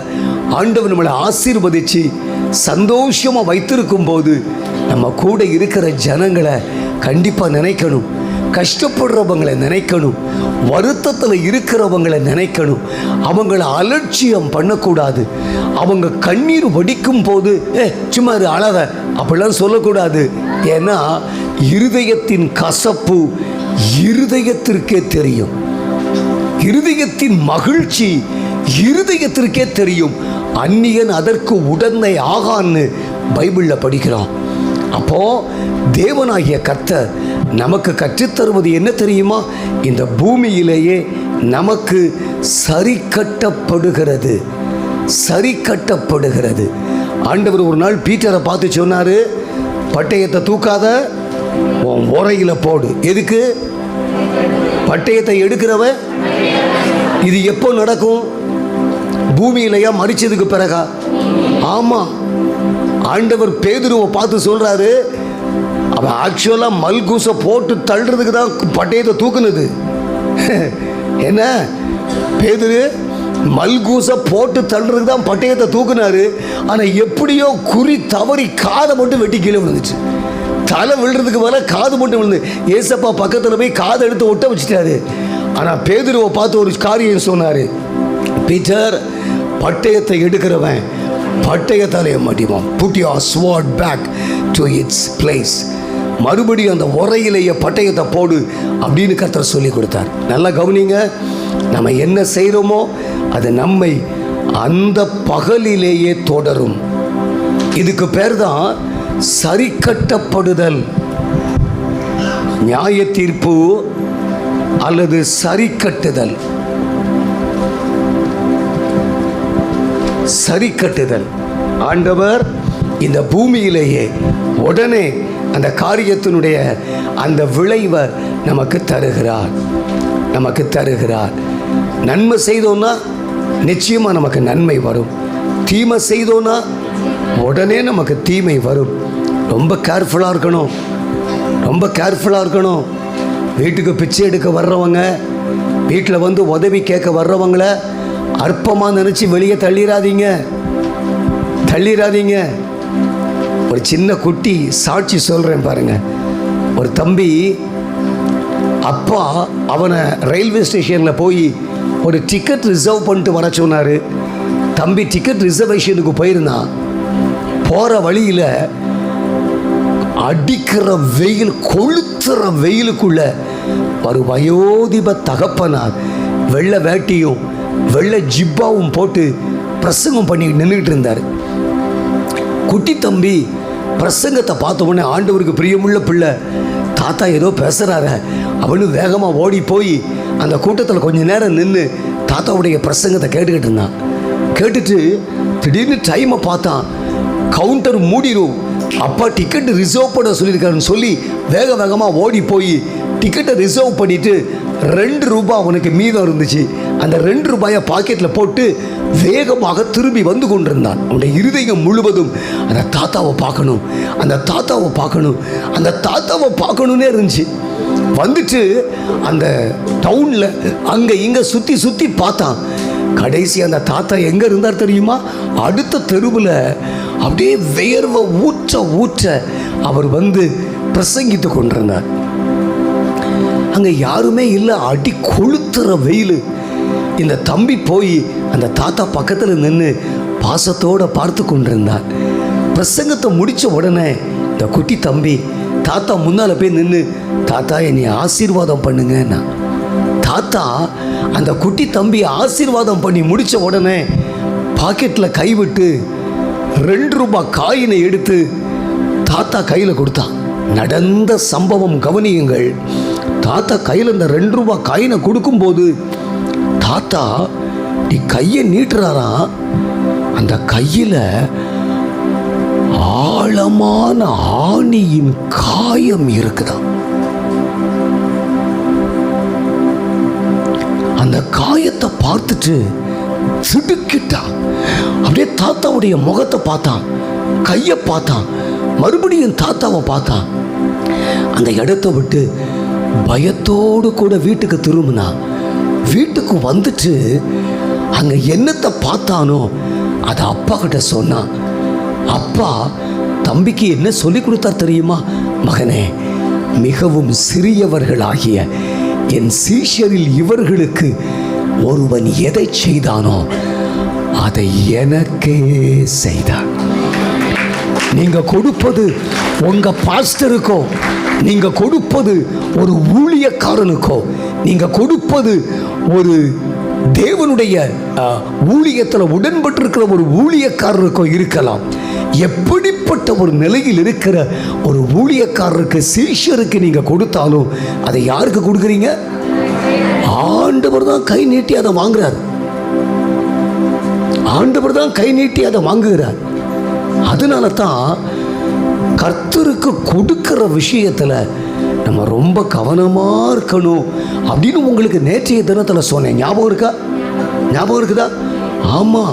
Speaker 2: ஆண்டவர் நம்மளை ஆசீர்வதிச்சு சந்தோஷமாக வைத்திருக்கும் போது நம்ம கூட இருக்கிற ஜனங்களை கண்டிப்பாக நினைக்கணும். கஷ்டப்படுறவங்களை நினைக்கணும். வருத்தத்தில் இருக்கிறவங்களை நினைக்கணும். அவங்கள அலட்சியம் பண்ணக்கூடாது. அவங்க கண்ணீர் வடிக்கும் போது சும்மா அழாத அப்படிலாம் சொல்லக்கூடாது. ஏன்னா இருதயத்தின் கசப்பு இருதயத்திற்கே தெரியும். இருதயத்தின் மகிழ்ச்சி இருதயத்திற்கே தெரியும். அந்நியன் அதற்கு உடந்தை ஆகான்னு பைபிளில் படிக்கிறோம். அப்போ தேவனாகிய கர்த்தர் நமக்கு கற்றுத்தருவது என்ன தெரியுமா? இந்த பூமியிலேயே நமக்கு சரி கட்டப்படுகிறது. சரி கட்டப்படுகிறது. ஆண்டவர் ஒரு நாள் பீட்டரை பார்த்து சொன்னாரு, பட்டயத்தை தூக்காத, உன் உரையில் போடு. எதுக்கு? பட்டயத்தை எடுக்கிறவ. இது எப்போ நடக்கும்? பூமியிலையா? மரிச்சதுக்கு பிறகா? ஆமாம். ஆண்டவர் பேதுருவை பார்த்து சொல்றாரு, அவன் ஆக்சுவலாக மல்கூசை போட்டு தள்ளுறதுக்கு தான் பட்டயத்தை தூக்குனது. என்ன பேதுரு மல்கூசை போட்டு தள்ளுறதுக்கு தான் பட்டயத்தை தூக்குனாரு. ஆனால் எப்படியோ குறி தவறி காதை மட்டும் வெட்டி கீழே விழுந்துச்சு. தலை விழுறதுக்கு மேலே காது மட்டும் விழுந்து ஏசப்பா பக்கத்தில் போய் காதை எடுத்து ஒட்ட வச்சுட்டாரு. ஆனால் பேதுருவை பார்த்து ஒரு காரியம் சொன்னார், பீட்டர் பட்டயத்தை எடுக்கிறவன் பட்டயத்தாலே மாட்டிவான். Put your sword back to its place. மறுபடியும் அந்த உரையிலேயே பட்டயத்தை போடு அப்படின்னு கர்த்தர் சொல்லி கொடுத்தார். நல்லா கவனிங்க, நம்ம என்ன செய்கிறோமோ அது நம்மை அந்த பகலிலேயே தொடரும். இதுக்கு பேர் தான் சரி கட்டப்படுதல். நியாய தீர்ப்பு அல்லது சரி கட்டுதல். சரி கட்டுதல். ஆண்டவர் இந்த பூமியிலேயே உடனே அந்த காரியத்தினுடைய அந்த விளைவை நமக்கு தருகிறார். நமக்கு தருகிறார். நன்மை செய்தோன்னா நிச்சயமாக நமக்கு நன்மை வரும். தீமை செய்தோன்னா உடனே நமக்கு தீமை வரும். ரொம்ப கேர்ஃபுல்லாக இருக்கணும். ரொம்ப கேர்ஃபுல்லாக இருக்கணும். வீட்டுக்கு பிச்சை எடுக்க வர்றவங்க, வீட்டில் வந்து உதவி கேட்க வர்றவங்கள அற்பமாக நினச்சி வெளியே தள்ளிடாதீங்க. தள்ளிடாதீங்க. ஒரு சின்ன குட்டி சாட்சி சொல்கிறேன் பாருங்க. ஒரு தம்பி அப்பா அவனை ரயில்வே ஸ்டேஷனில் போய் ஒரு டிக்கெட் ரிசர்வ் பண்ணிட்டு வர சொன்னார். தம்பி டிக்கெட் ரிசர்வேஷனுக்கு போயிருந்தான். போகிற வழியில் அடிக்கிற வெயில், கொளுத்துற வெயிலுக்குள்ள ஒரு வயோதிப தகப்பனார் வெள்ளை வேட்டியும் வெள்ளை ஜிப்பாவும் போட்டு பிரசங்கம் பண்ணி நின்றுட்டு இருந்தார். குட்டி தம்பி பிரசங்கத்தை பார்த்த உடனே ஆண்டவருக்கு பிரியமுள்ள பிள்ளை, தாத்தா ஏதோ பேசுகிறார அவனு வேகமாக ஓடி போய் அந்த கூட்டத்தில் கொஞ்சம் நேரம் நின்று தாத்தாவுடைய பிரசங்கத்தை கேட்டுக்கிட்டு இருந்தான். கேட்டுட்டு திடீர்னு டைமை பார்த்தான். கவுண்டர் மூடிடும். அப்பா டிக்கெட்டு ரிசர்வ் பண்ண சொல்லியிருக்காருன்னு சொல்லி வேக வேகமாக ஓடி போய் டிக்கெட்டை ரிசர்வ் பண்ணிவிட்டு 2 ரூபாய் அவனுக்கு மீதம் இருந்துச்சு. அந்த 2 ரூபாயை பாக்கெட்டில் போட்டு வேகமாக திரும்பி வந்து கொண்டிருந்தான். அவனுடைய இருதயம் முழுவதும் அந்த தாத்தாவை பார்க்கணும், அந்த தாத்தாவை பார்க்கணும், அந்த தாத்தாவை பார்க்கணுன்னே இருந்துச்சு. வந்துட்டு அந்த டவுனில் அங்கே இங்கே சுற்றி சுற்றி பார்த்தான். கடைசி அந்த தாத்தா எங்கே இருந்தார் தெரியுமா? அடுத்த தெருவில் அப்படியே வேர்வை ஊற்ற ஊற்ற அவர் வந்து பிரசங்கித்து கொண்டிருந்தார். அங்கே யாருமே இல்லை. அடி கொளுத்துற வெயில். இந்த தம்பி போய் அந்த தாத்தா பக்கத்தில் நின்று பாசத்தோடு பார்த்து கொண்டிருந்தார். பிரசங்கத்தை முடித்த உடனே இந்த குட்டி தம்பி தாத்தா முன்னால் போய் நின்று, தாத்தா என்னை ஆசீர்வாதம் பண்ணுங்கன்னா. தாத்தா அந்த குட்டி தம்பி ஆசீர்வாதம் பண்ணி முடித்த உடனே பாக்கெட்டில் கைவிட்டு 2 ரூபாய் காயினை எடுத்து தாத்தா கையில் கொடுத்தான். நடந்த சம்பவம் கவனியுங்கள். தாத்தா கையில் இந்த 2 ரூபாய் காயினை கொடுக்கும்போது தாத்தா நீ கையை நீட்டுறாரா, அந்த கையில் ஆழமான ஆணியின் காயம் இருக்குதான். அந்த காயத்தை பார்த்துட்டு திடுக்கிட்டான். அப்படியே தாத்தாவுடைய முகத்தை பார்த்தான், கையை பார்த்தான், மறுபடியும் தாத்தாவை பார்த்தான். அந்த இடத்தை விட்டு பயத்தோடு கூட வீட்டுக்கு திரும்பினா. வீட்டுக்கு வந்துட்டு அங்கே என்னத்தை பார்த்தானோ அதை அப்பா கிட்ட சொன்னான். அப்பா தம்பிக்கு என்ன சொல்லி கொடுத்தார் தெரியுமா? மகனே, மிகவும் சிறியவர்களாகிய என் சீஷரில் இவர்களுக்கு ஒருவன் எதை செய்தானோ அதை எனக்கே செய்தான். நீங்க கொடுப்பது உங்க பாஸ்டருக்கோ, நீங்க கொடுப்பது ஒரு ஊழியக்காரனுக்கோ, நீங்க கொடுப்பது ஒரு தேவனுடைய ஊழியத்தில் உடன்பட்டிருக்கிற ஒரு ஊழியக்காரருக்கோ இருக்கலாம். எப்படிப்பட்ட ஒரு நிலையில் இருக்கிற ஒரு ஊழியக்காரருக்கு, சீஷருக்கு நீங்க கொடுத்தாலும் அதை யாருக்கு கொடுக்குறீங்க? ஆண்டவர் தான் கை நீட்டி அதை வாங்குறார். ஆண்டவர் தான் கை நீட்டி அதை வாங்குகிறார். அதனால தான் கர்த்தருக்கு கொடுக்கிற விஷயத்துல நம்ம ரொம்ப கவனமா இருக்கணும் அப்படின்னு உங்களுக்கு நேற்றைய தினத்தில் சொன்னேன். ஞாபகம் இருக்கா? ஞாபகம் இருக்குதா? ஆமா,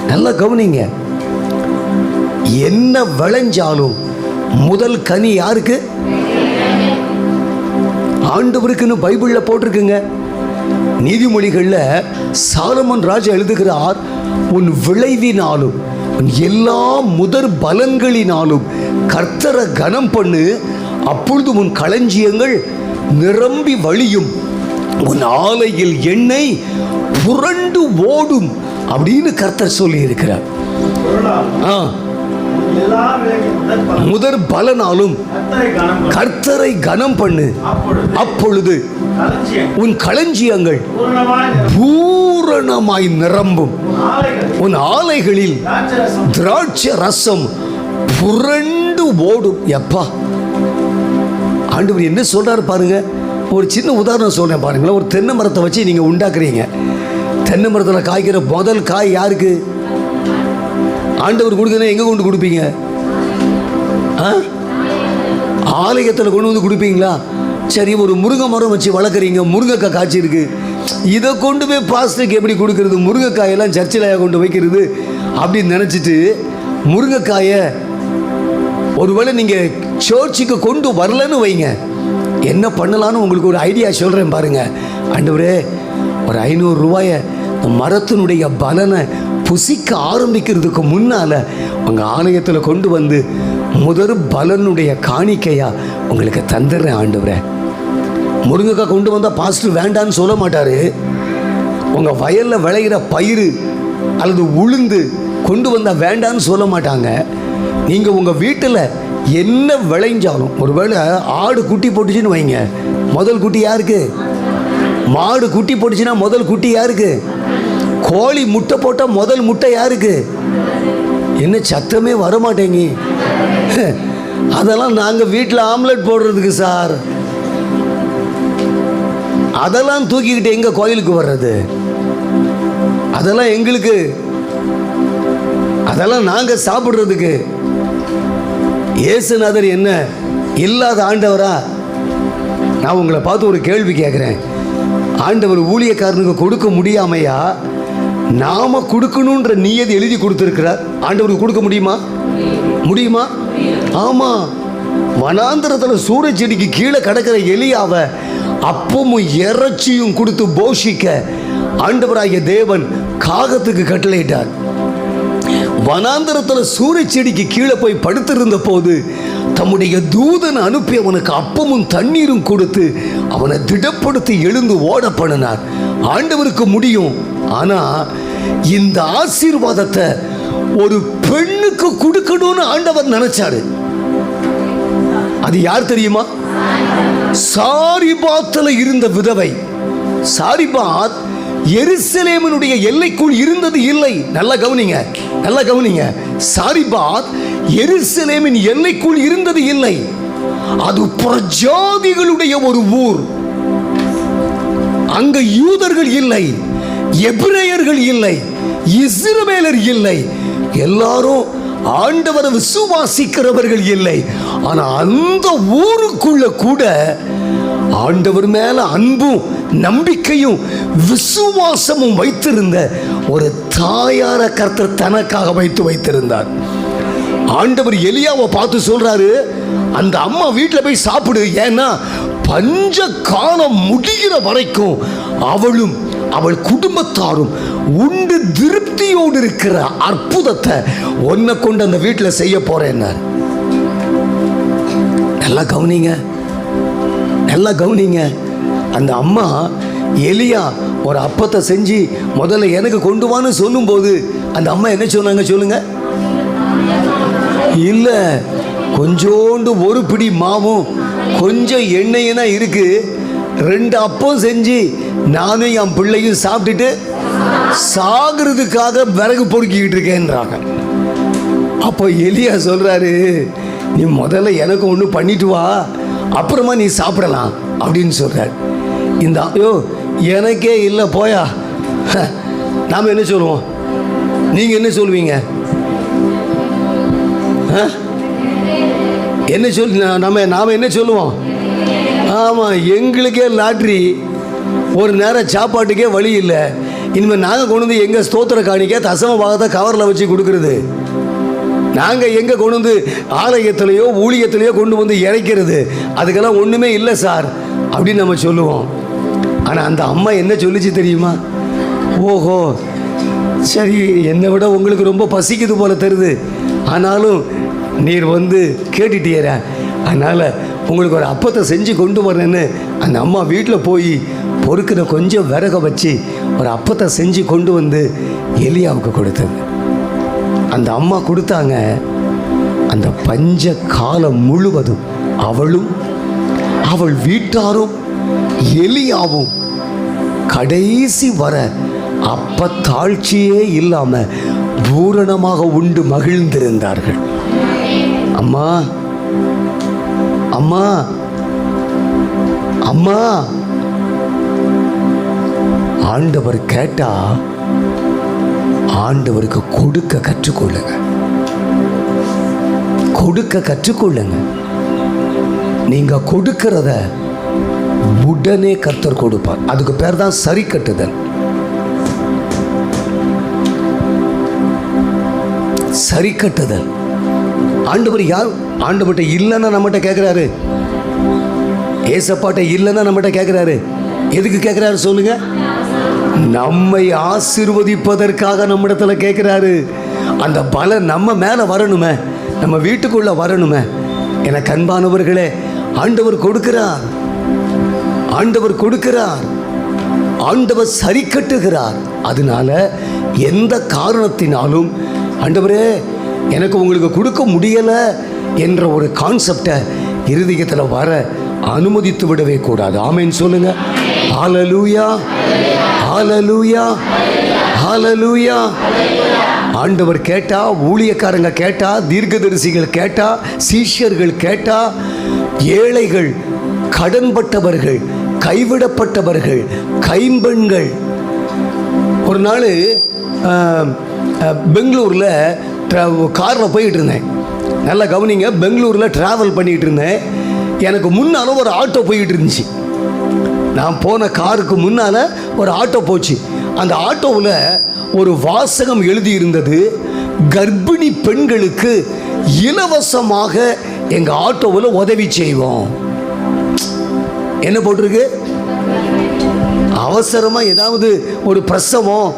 Speaker 2: நல்லா கவனிங்க. என்ன விளைஞ்சாலும் முதல் கனி யாருக்கு? ஆண்டவருக்குன்னு பைபிள்ல போட்டிருக்குங்க. நீதிமொழிகள்ல சாலமோன் ராஜா எழுதுகிறார், உன் விளைவினாலும் உன் எல்லா முதற் பலன்களினாலும் கர்த்தரை கனம் பண்ணு, அப்பொழுது உன் களஞ்சியங்கள் நிரம்பி வழியும், உன் ஆலையில் எண்ணெய் புரண்டு ஓடும் அப்படின்னு கர்த்தர் சொல்லி இருக்கிறார். முதற் பலனாலும் கர்த்தரை கனம் பண்ணு, அப்பொழுது உன் களஞ்சியங்கள் பூரணமாய் நிரம்பும், உன் ஆலைகளில் திராட்சை ரசம் புரண்டு ஓடும். எப்பா ஆண்டவர் என்ன சொல்றாரு பாருங்க. ஒரு சின்ன உதாரணம் சொல்றேன் பாருங்களேன். ஒரு தென்னை மரத்தை வச்சு நீங்க உண்டாக்குறீங்க. தென்னை மரத்தில் காய்க்கிற முதல் காய் யாருக்கு? ஆண்டவர் கொடுக்கணும். எங்க கொண்டு கொடுப்பீங்க? ஆலயத்தில் கொண்டு வந்து கொடுப்பீங்களா? சரி, ஒரு முருங்கை மரம் வச்சு வளர்க்குறீங்க, முருங்கைக்காய் காய்ச்சி இருக்கு, இதை கொண்டு போய் பாஸ்டருக்கு எப்படி கொடுக்கறது? முருங்கைக்காயெல்லாம் சர்ச்சில் கொண்டு வைக்கிறது அப்படின்னு நினச்சிட்டு முருங்கைக்காயை ஒருவேளை நீங்கள் சர்ச்சுக்கு கொண்டு வரலன்னு வைங்க, என்ன பண்ணலான்னு உங்களுக்கு ஒரு ஐடியா சொல்கிறேன் பாருங்க. ஆண்டவரே, ஒரு 500 ரூபாயை மரத்தினுடைய பலனை புசிக்க ஆரம்பிக்கிறதுக்கு முன்னால் உங்கள் ஆலயத்தில் கொண்டு வந்து முதல் பலனுடைய காணிக்கையா உங்களுக்கு தந்துடுறேன் ஆண்டவரே. முருங்கைக்காய் கொண்டு வந்தால் பாஸ்டர் வேண்டான்னு சொல்ல மாட்டார். உங்கள் வயலில் விளையிற பயிர் அல்லது உளுந்து கொண்டு வந்தால் வேண்டான்னு சொல்ல மாட்டாங்க. நீங்கள் உங்கள் வீட்டில் என்ன விளைஞ்சாலும், ஒருவேளை ஆடு குட்டி போட்டுச்சுன்னு வைங்க, முதல் குட்டி யாருக்கு? மாடு குட்டி போட்டுச்சுன்னா முதல் குட்டி யாருக்கு? கோழி முட்டை போட்டால் முதல் முட்டை யாருக்கு? என்ன சத்தமே வரமாட்டேங்க. அதெல்லாம் நாங்கள் வீட்டில் ஆம்லெட் போடுறதுக்கு சார். அதெல்லாம் தூக்கிக்கிட்டு எங்க கோயிலுக்கு வர்றது? அதெல்லாம் எங்களுக்கு, அதெல்லாம் நாங்கள் சாப்பிட்றதுக்கு. இயேசுநாதர் என்ன இல்லாத ஆண்டவரா? நான் உங்களை பார்த்து ஒரு கேள்வி கேட்குறேன். ஆண்டவர் ஊழியக்காரனுக்கு கொடுக்க முடியாமையா நாம கொடுக்கணுன்ற நியதி எழுதி கொடுத்துருக்கிறார். ஆண்டவருக்கு கொடுக்க முடியுமா? முடியுமா? ஆமா. வனாந்திரத்தில் சூரிய செடிக்கு கீழே கிடக்கிற எலியாவை அப்பமும் இறைச்சியும் கொடுத்து போஷிக்க ஆண்டவராகிய தேவன் காகத்துக்கு கட்டளையிட்டார். வனாந்திரத்தில் சூரிய செடிக்கு கீழே போய் படுத்திருந்த போது தம்முடைய தூதன் அனுப்பி அவனுக்கு அப்பமும் தண்ணீரும் கொடுத்து அவனை திடப்படுத்தி எழுந்து ஓட பண்ணினார். ஆண்டவருக்கு முடியும். ஆனா இந்த ஆசீர்வாதத்தை ஒரு பெண்ணுக்கு கொடுக்கணும்னு ஆண்டவர் நினைச்சாரு. அது யார் தெரியுமா? சாரிபாத்தில் இருந்த விதவை. சாரிபாத் எருசலேமினுடைய எல்லைக்குள் இருந்தது இல்லை. நல்லா கவனிங்க, நல்லா கவனிங்க. சாரிபாத் எருசலேமின் எல்லைக்குள் இருந்தது இல்லை. அது பிரஜாதிகளுடைய ஒரு ஊர். அங்க யூதர்கள் இல்லை, எபிரேயர்கள் இல்லை, இஸ்ரவேலர் இல்லை, எல்லாரும் ஆண்டவரை விசுவாசிக்கிறவர்கள் இல்லை. ஆனா அந்த ஊருக்குள்ள கூட ஆண்டவர் மேல அன்பும் நம்பிக்கையும் விசுவாசமும் வைத்திருந்த ஒரு தாயார கர்த்தர் தனக்காக வைத்திருந்தார். ஆண்டவர் எலியாவை பார்த்து சொல்றாரு, அந்த அம்மா வீட்டில் போய் சாப்பிடு, ஏன்னா பஞ்ச காலம் முடிகிற வரைக்கும் அவளும் அவள் குடும்பத்தாரும் உண்டு திருப்தியோடு இருக்கிற அற்புதத்தை ஒன்ன கொண்டு அந்த வீட்டில் செய்ய போறேன். நல்லா கவனிங்க, நல்லா கவனிங்க. அந்த அம்மா எலியா ஒரு அப்பத்தை செஞ்சு முதல்ல எனக்கு கொண்டு வான்னு சொல்லும்போது அந்த அம்மா என்ன சொன்னாங்க சொல்லுங்க? இல்லை, கொஞ்சோண்டு ஒரு பிடி மாவும் கொஞ்சம் எண்ணெயினா இருக்கு, 2 அப்பம் செஞ்சு நானும் என் பிள்ளையும் சாப்பிட்டுட்டு சாகிறதுக்காக விறகு பொறுக்கிக்கிட்டு இருக்கேன்றாங்க. அப்போ எலியா சொல்றாரு, நீ முதல்ல எனக்கு ஒன்று பண்ணிட்டு வா, அப்புறமா நீ சாப்பிடலாம் அப்படின்னு சொல்றாரு. இந்த ஐயோ எனக்கே இல்லை போயா, நாம் என்ன சொல்லுவோம்? நீங்கள் என்ன சொல்லுவீங்க? என்ன சொல் நாம் என்ன சொல்லுவோம்? ஆமாம், எங்களுக்கே லாட்ரி, ஒரு நேரம் சாப்பாட்டுக்கே வழி இல்லை, இனிமேல் நாங்கள் கொண்டு வந்து எங்கள் ஸ்தோத்திர காணிக்க தசம பாகத்தை கவரில் வச்சு கொடுக்கறது, நாங்கள் எங்கே கொண்டு வந்து ஆலயத்திலையோ ஊழியத்திலையோ கொண்டு வந்து இறைக்கிறது, அதுக்கெல்லாம் ஒன்றுமே இல்லை சார் அப்படின்னு நம்ம சொல்லுவோம். ஆனால் அந்த அம்மா என்ன சொல்லிச்சு தெரியுமா? ஓஹோ, சரி, என்னை விட உங்களுக்கு ரொம்ப பசிக்குது போல தருது, ஆனாலும் நீர் வந்து கேட்டுட்டீர, அதனால் உங்களுக்கு ஒரு அப்பத்தை செஞ்சு கொண்டு வரேன்னு அந்த அம்மா வீட்டில் போய் பொறுக்கிற கொஞ்சம் விறக வச்சு ஒரு அப்பத்தை செஞ்சு கொண்டு வந்து எலியாவுக்கு கொடுத்தது. அந்த அம்மா கொடுத்தாங்க. அந்த பஞ்ச காலம் முழுவதும் அவளும் அவள் வீட்டாரும் எலியாவும் கடைசி வர அப்பத்தாழ்ச்சியே இல்லாம பூரணமாக உண்டு மகிழ்ந்திருந்தார்கள். அம்மா அம்மா அம்மா ஆண்டவர் கேட்டா ஆண்டவருக்கு கொடுக்க கற்றுக்கொள்ளுங்க. கொடுக்க கற்றுக்கொள்ளுங்க. நீங்க கொடுக்கிறத உடனே கர்த்தர் கொடுப்பார். அதுக்கு பேர் தான் சரி கட்டுதல். சரி கட்டுதல். ஆண்டவர் யார்? ஆண்டவர்கிட்ட இல்லைன்னா நம்மகிட்ட கேட்குறாரு. ஏசப்பாட்ட இல்லைன்னா நம்மகிட்ட கேட்குறாரு. எதுக்கு கேட்குறாரு சொல்லுங்க? நம்மை ஆசீர்வதிப்பதற்காக நம்மிடத்துல கேட்குறாரு. அந்த பலன் நம்ம மேலே வரணுமே, நம்ம வீட்டுக்குள்ள வரணுமே. எனக்கு அன்பானவர்களே, ஆண்டவர் கொடுக்கிறார். ஆண்டவர் கொடுக்கிறார். ஆண்டவர் சரி கட்டுகிறார். அதனால எந்த காரணத்தினாலும் ஆண்டவரே எனக்கு உங்களுக்கு கொடுக்க முடியலை என்ற ஒரு கான்செப்டை இருதயத்தில் வர அனுமதித்து விடவே கூடாது. ஆமென் சொல்லுங்க. ஹல்லேலூயா, ஹல்லேலூயா, ஹல்லேலூயா. ஆண்டவர் கேட்டா, ஊழியக்காரங்க கேட்டா, தீர்க்கதரிசிகள் கேட்டா, சீஷர்கள் கேட்டா, ஏழைகள், கடன்பட்டவர்கள், கைவிடப்பட்டவர்கள், கைம்பெண்கள். ஒரு நாள் பெங்களூரில் காரில் போயிட்டு இருந்தேன். நல்லா கவனிங்க. பெங்களூரில் ட்ராவல் பண்ணிகிட்டு இருந்தேன். எனக்கு முன்னால் ஒரு ஆட்டோ போயிட்டு இருந்துச்சு. நான் போன காருக்கு முன்னால் ஒரு ஆட்டோ போச்சு. அந்த ஆட்டோவில் ஒரு வாசகம் எழுதியிருந்தது, கர்ப்பிணி பெண்களுக்கு இலவசமாக எங்கள் ஆட்டோவில் உதவி செய்வோம். என்ன போட்டிருக்கு? அவசரமாக ஏதாவது ஒரு பிரசவம்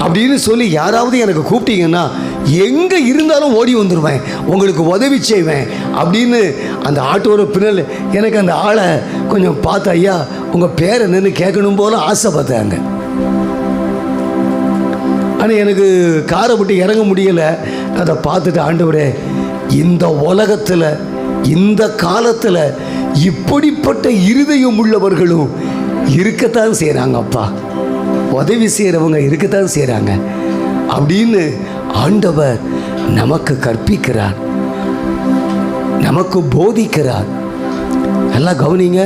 Speaker 2: அப்படின்னு சொல்லி யாராவது எனக்கு கூப்பிட்டீங்கன்னா எங்கே இருந்தாலும் ஓடி வந்துடுவேன், உங்களுக்கு உதவி செய்வேன் அப்படின்னு. அந்த ஆட்டோட பின்னல் எனக்கு அந்த ஆளை கொஞ்சம் பார்த்து, ஐயா உங்கள் பேரை நின்று கேட்கணும் போல ஆசைப்பட்டாங்க. ஆனால் எனக்கு காரை விட்டு இறங்க முடியலை. அதை பார்த்துட்டு, ஆண்டவரே இந்த உலகத்தில் இந்த காலத்தில் இப்படிப்பட்ட இருதயம் உள்ளவர்களும் இருக்கத்தான் செய்கிறாங்க அப்பா, உதவி செய்கிறவங்க இருக்கத்தான் செய்கிறாங்க அப்படின்னு ஆண்டவர் நமக்கு கற்பிக்கிறார், நமக்கு போதிக்கிறார். நல்லா கவனிங்க.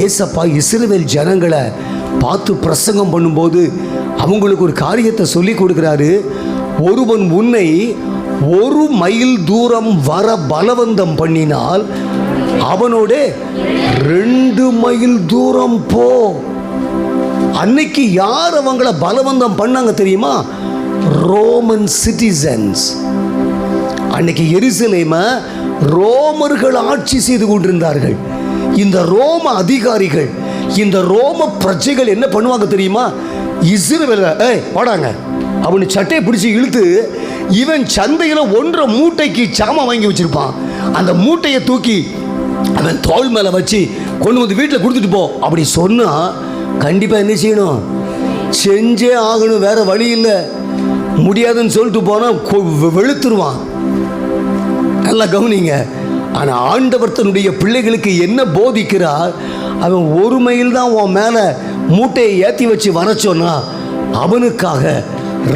Speaker 2: ஏசப்பா இஸ்ரவேல் ஜனங்களை பார்த்து பிரசங்கம் பண்ணும்போது அவங்களுக்கு ஒரு காரியத்தை சொல்லி கொடுக்குறாரு. ஒருவன் உன்னை 1 மைல் தூரம் வர பலவந்தம் பண்ணினால் அவனோட 2 மைல் தூரம் போ. அன்னைக்கு யார் அவங்கள பலவந்தம் பண்ணாங்க தெரியுமா? Roman citizens. அன்னைக்கு எருசலேம ரோமர்கள் ஆட்சி செய்து கொண்டிருந்தார்கள். இந்த ரோம அதிகாரிகள், இந்த ரோம பிரஜைகள் என்ன பண்ணுவாங்க தெரியுமா? இஸ்ரவேல வாடாங்க அவனு சட்டையை பிடிச்சி இழுத்து, இவன் சந்தையில் 1.5 மூட்டைக்கு சாமான் வாங்கி வச்சிருப்பான். அந்த மூட்டையை தூக்கி அவன் தோள் மேலே வச்சு கொண்டு வந்து வீட்டில் கொடுத்துட்டு போ அப்படி சொன்னா கண்டிப்பாக என்ன செய்யணும்? செஞ்சே ஆகணும், வேற வழி இல்லை. முடியாதுன்னு சொல்லிட்டு போனால் வெளுத்துருவான். நல்லா கவனிங்க. ஆனால் ஆண்டவர் தன்னுடைய பிள்ளைகளுக்கு என்ன போதிக்கிறார்? அவன் 1 மைல் தான் உன் மேலே மூட்டையை ஏற்றி வச்சு வர சொன்னா அவனுக்காக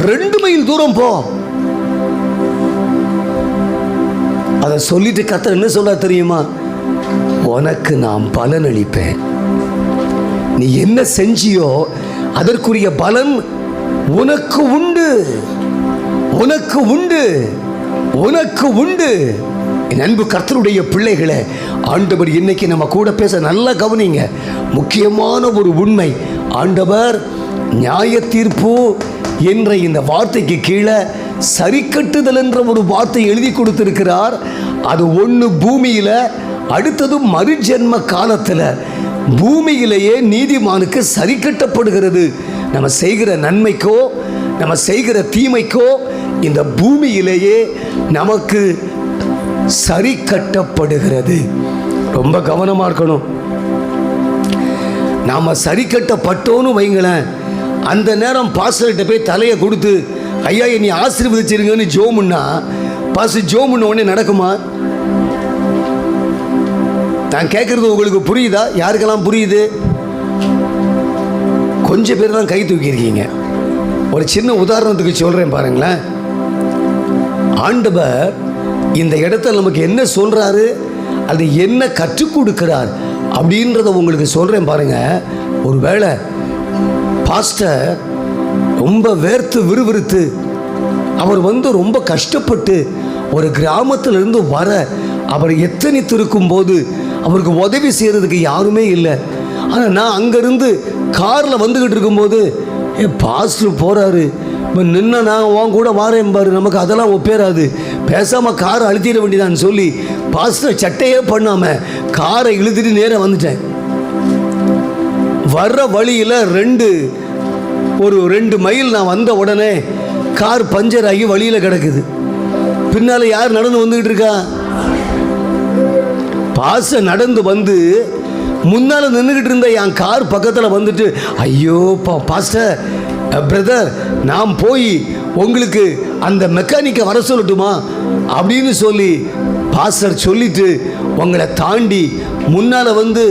Speaker 2: 2 மைல் தூரம் போ. அதை சொல்லிட்டு கர்த்தர் என்ன சொல்ல தெரியுமா? உனக்கு நான் பலன் அளிப்பேன். நீ என்ன செஞ்சியோ அதற்குரிய பலன் உனக்கு உண்டு, உனக்கு உண்டு, உனக்கு உண்டு. என் அன்பு கர்த்தருடைய பிள்ளைகளே, ஆண்டவர் இன்னைக்கு நம்ம கூட பேச நல்லா கவனிங்க. முக்கியமான ஒரு உண்மை, ஆண்டவர் நியாய தீர்ப்பு என்ற இந்த வார்த்தைக்கு கீழே சரி கட்டுதல் என்ற ஒரு வார்த்தை எழுதி கொடுத்திருக்கிறார். அது ஒன்று பூமியில், அடுத்தது மறுஜென்ம காலத்தில் பூமியிலேயே நீதிமானுக்கு சரி கட்டப்படுகிறது. நம்ம செய்கிற நன்மைக்கோ நம்ம செய்கிற தீமைக்கோ இந்த பூமியிலேயே நமக்கு சரி கட்டப்படுகிறது. ரொம்ப கவனமாக இருக்கணும். நாம் சரி கட்டப்பட்டோன்னு வைங்களேன், அந்த நேரம் பாஸ்டர்கிட்ட போய் தலையை கொடுத்து ஐயா நீ ஆசீர்வதிச்சிருங்கன்னு ஜோமுன்னா பாஸ்டர் ஜோமுன்ன உடனே நடக்குமா? நான் கேட்குறது உங்களுக்கு புரியுதா? யாருக்கெல்லாம் புரியுது? கொஞ்சம் பேர் தான் கை தூக்கியிருக்கீங்க. ஒரு சின்ன உதாரணத்துக்கு சொல்கிறேன் பாருங்களேன். ஆண்டவர் இந்த இடத்துல நமக்கு என்ன சொல்கிறாரு, அது என்ன கற்றுக் கொடுக்கிறார் அப்படின்றத உங்களுக்கு சொல்கிறேன் பாருங்க. ஒருவேளை பாஸ்டர் ரொம்ப வேர்த்து விறுவிறுத்து அவர் ரொம்ப கஷ்டப்பட்டு ஒரு கிராமத்திலிருந்து வர அவர் எத்தனித்திருக்கும் போது அவருக்கு உதவி செய்கிறதுக்கு யாருமே இல்லை. ஆனால் நான் அங்கேருந்து காரில் வந்துக்கிட்டு இருக்கும்போது பாஸ்டர் போகிறாரு, இப்போ நின்று நான் உன் கூட வாரேன் பாரு, நமக்கு அதெல்லாம் ஒப்பேறாது, பேசாமல் காரை அழுத்திட வேண்டியதான்னு சொல்லி பாஸ்டர் சட்டையே பண்ணாமல் காரை இழுத்துட்டு நேராக வந்துட்டேன். வர்ற வழியில் 2 மைல் நான் வந்த உடனே கார் பஞ்சர் ஆகி வழியில் கிடக்குது. பின்னால் யார் நடந்து வந்துக்கிட்டு இருக்கா? பாஸ்டர் நடந்து வந்து முன்னால் நின்றுக்கிட்டு இருந்த என் கார் பக்கத்தில் வந்துட்டு, ஐயோ பாஸ்டர் பிரதர், நான் போய் உங்களுக்கு அந்த மெக்கானிக்கை வர சொல்லட்டுமா அப்படின்னு சொல்லி பாஸ்டர் சொல்லிட்டு உங்களை தாண்டி முன்னால் வந்து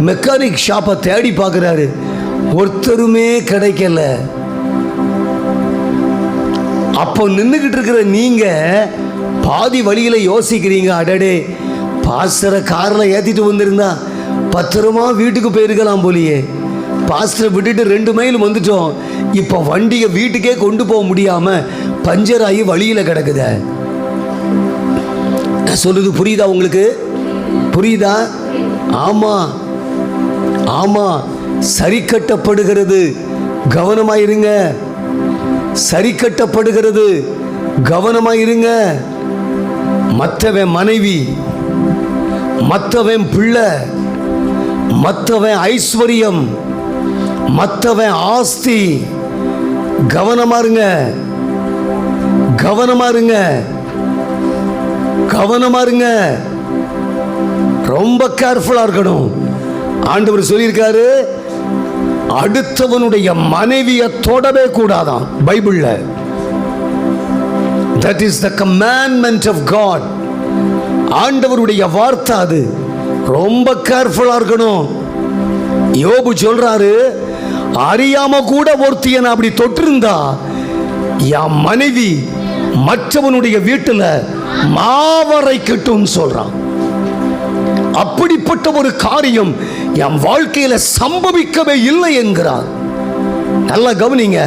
Speaker 2: மெக்கானிக் ஷாப்பை தேடி பார்க்குறாரு. ஒருத்தருமே கிடைக்கல. அப்போ நின்றுக்கிட்டு இருக்கிற நீங்கள் பாதி வழியில் யோசிக்கிறீங்க, அடடே பாஸ்டரை காரில் ஏற்றிட்டு வந்திருந்தா பத்திரமா வீட்டுக்கு போயிருக்கலாம் போலியே. பாஸ்டரை விட்டுட்டு 2 மைல் வந்துட்டோம், இப்போ வண்டியை வீட்டுக்கே கொண்டு போக முடியாமல் பஞ்சர் ஆகி வழியில் கிடக்குத. சொல்லுது புரியுதா உங்களுக்கு? புரியுதா? ஆமாம் ஆமாம், சரி கட்டப்படுகிறது, கவனமாயிருங்க. சரி கட்டப்படுகிறது, கவனமாயிருங்க. மற்றவன் மனைவி, மற்றவன் பிள்ளை, மற்றவன் ஐஸ்வர்யம், மற்றவன் ஆஸ்தி, கவனமா இருங்க, கவனமா இருங்க, கவனமா இருங்க. ரொம்ப கேர்ஃபுல்லா இருக்கணும். ஆண்டவர் சொல்லியிருக்காரு, அடுத்தவனுடைய மனைவியை தொடவே கூடாதான் பைபிள்ல. That is the commandment of God. ஆண்டவருடைய வார்த்தை அது. ரொம்ப கேர்ஃபுல்லா இருக்கணும். யோபு சொல்றாரு, அறியாம கூட ஒருத்தியை நான் அப்படி தொட்டிருந்தா என் மனைவி மற்றவனுடைய வீட்டுல மாவரைக்கட்டும் சொல்றான். அப்படிப்பட்ட ஒரு காரியம் என் வாழ்க்கையில சம்பவிக்கவே இல்லை என்கிறார். நல்லா கவனிங்க.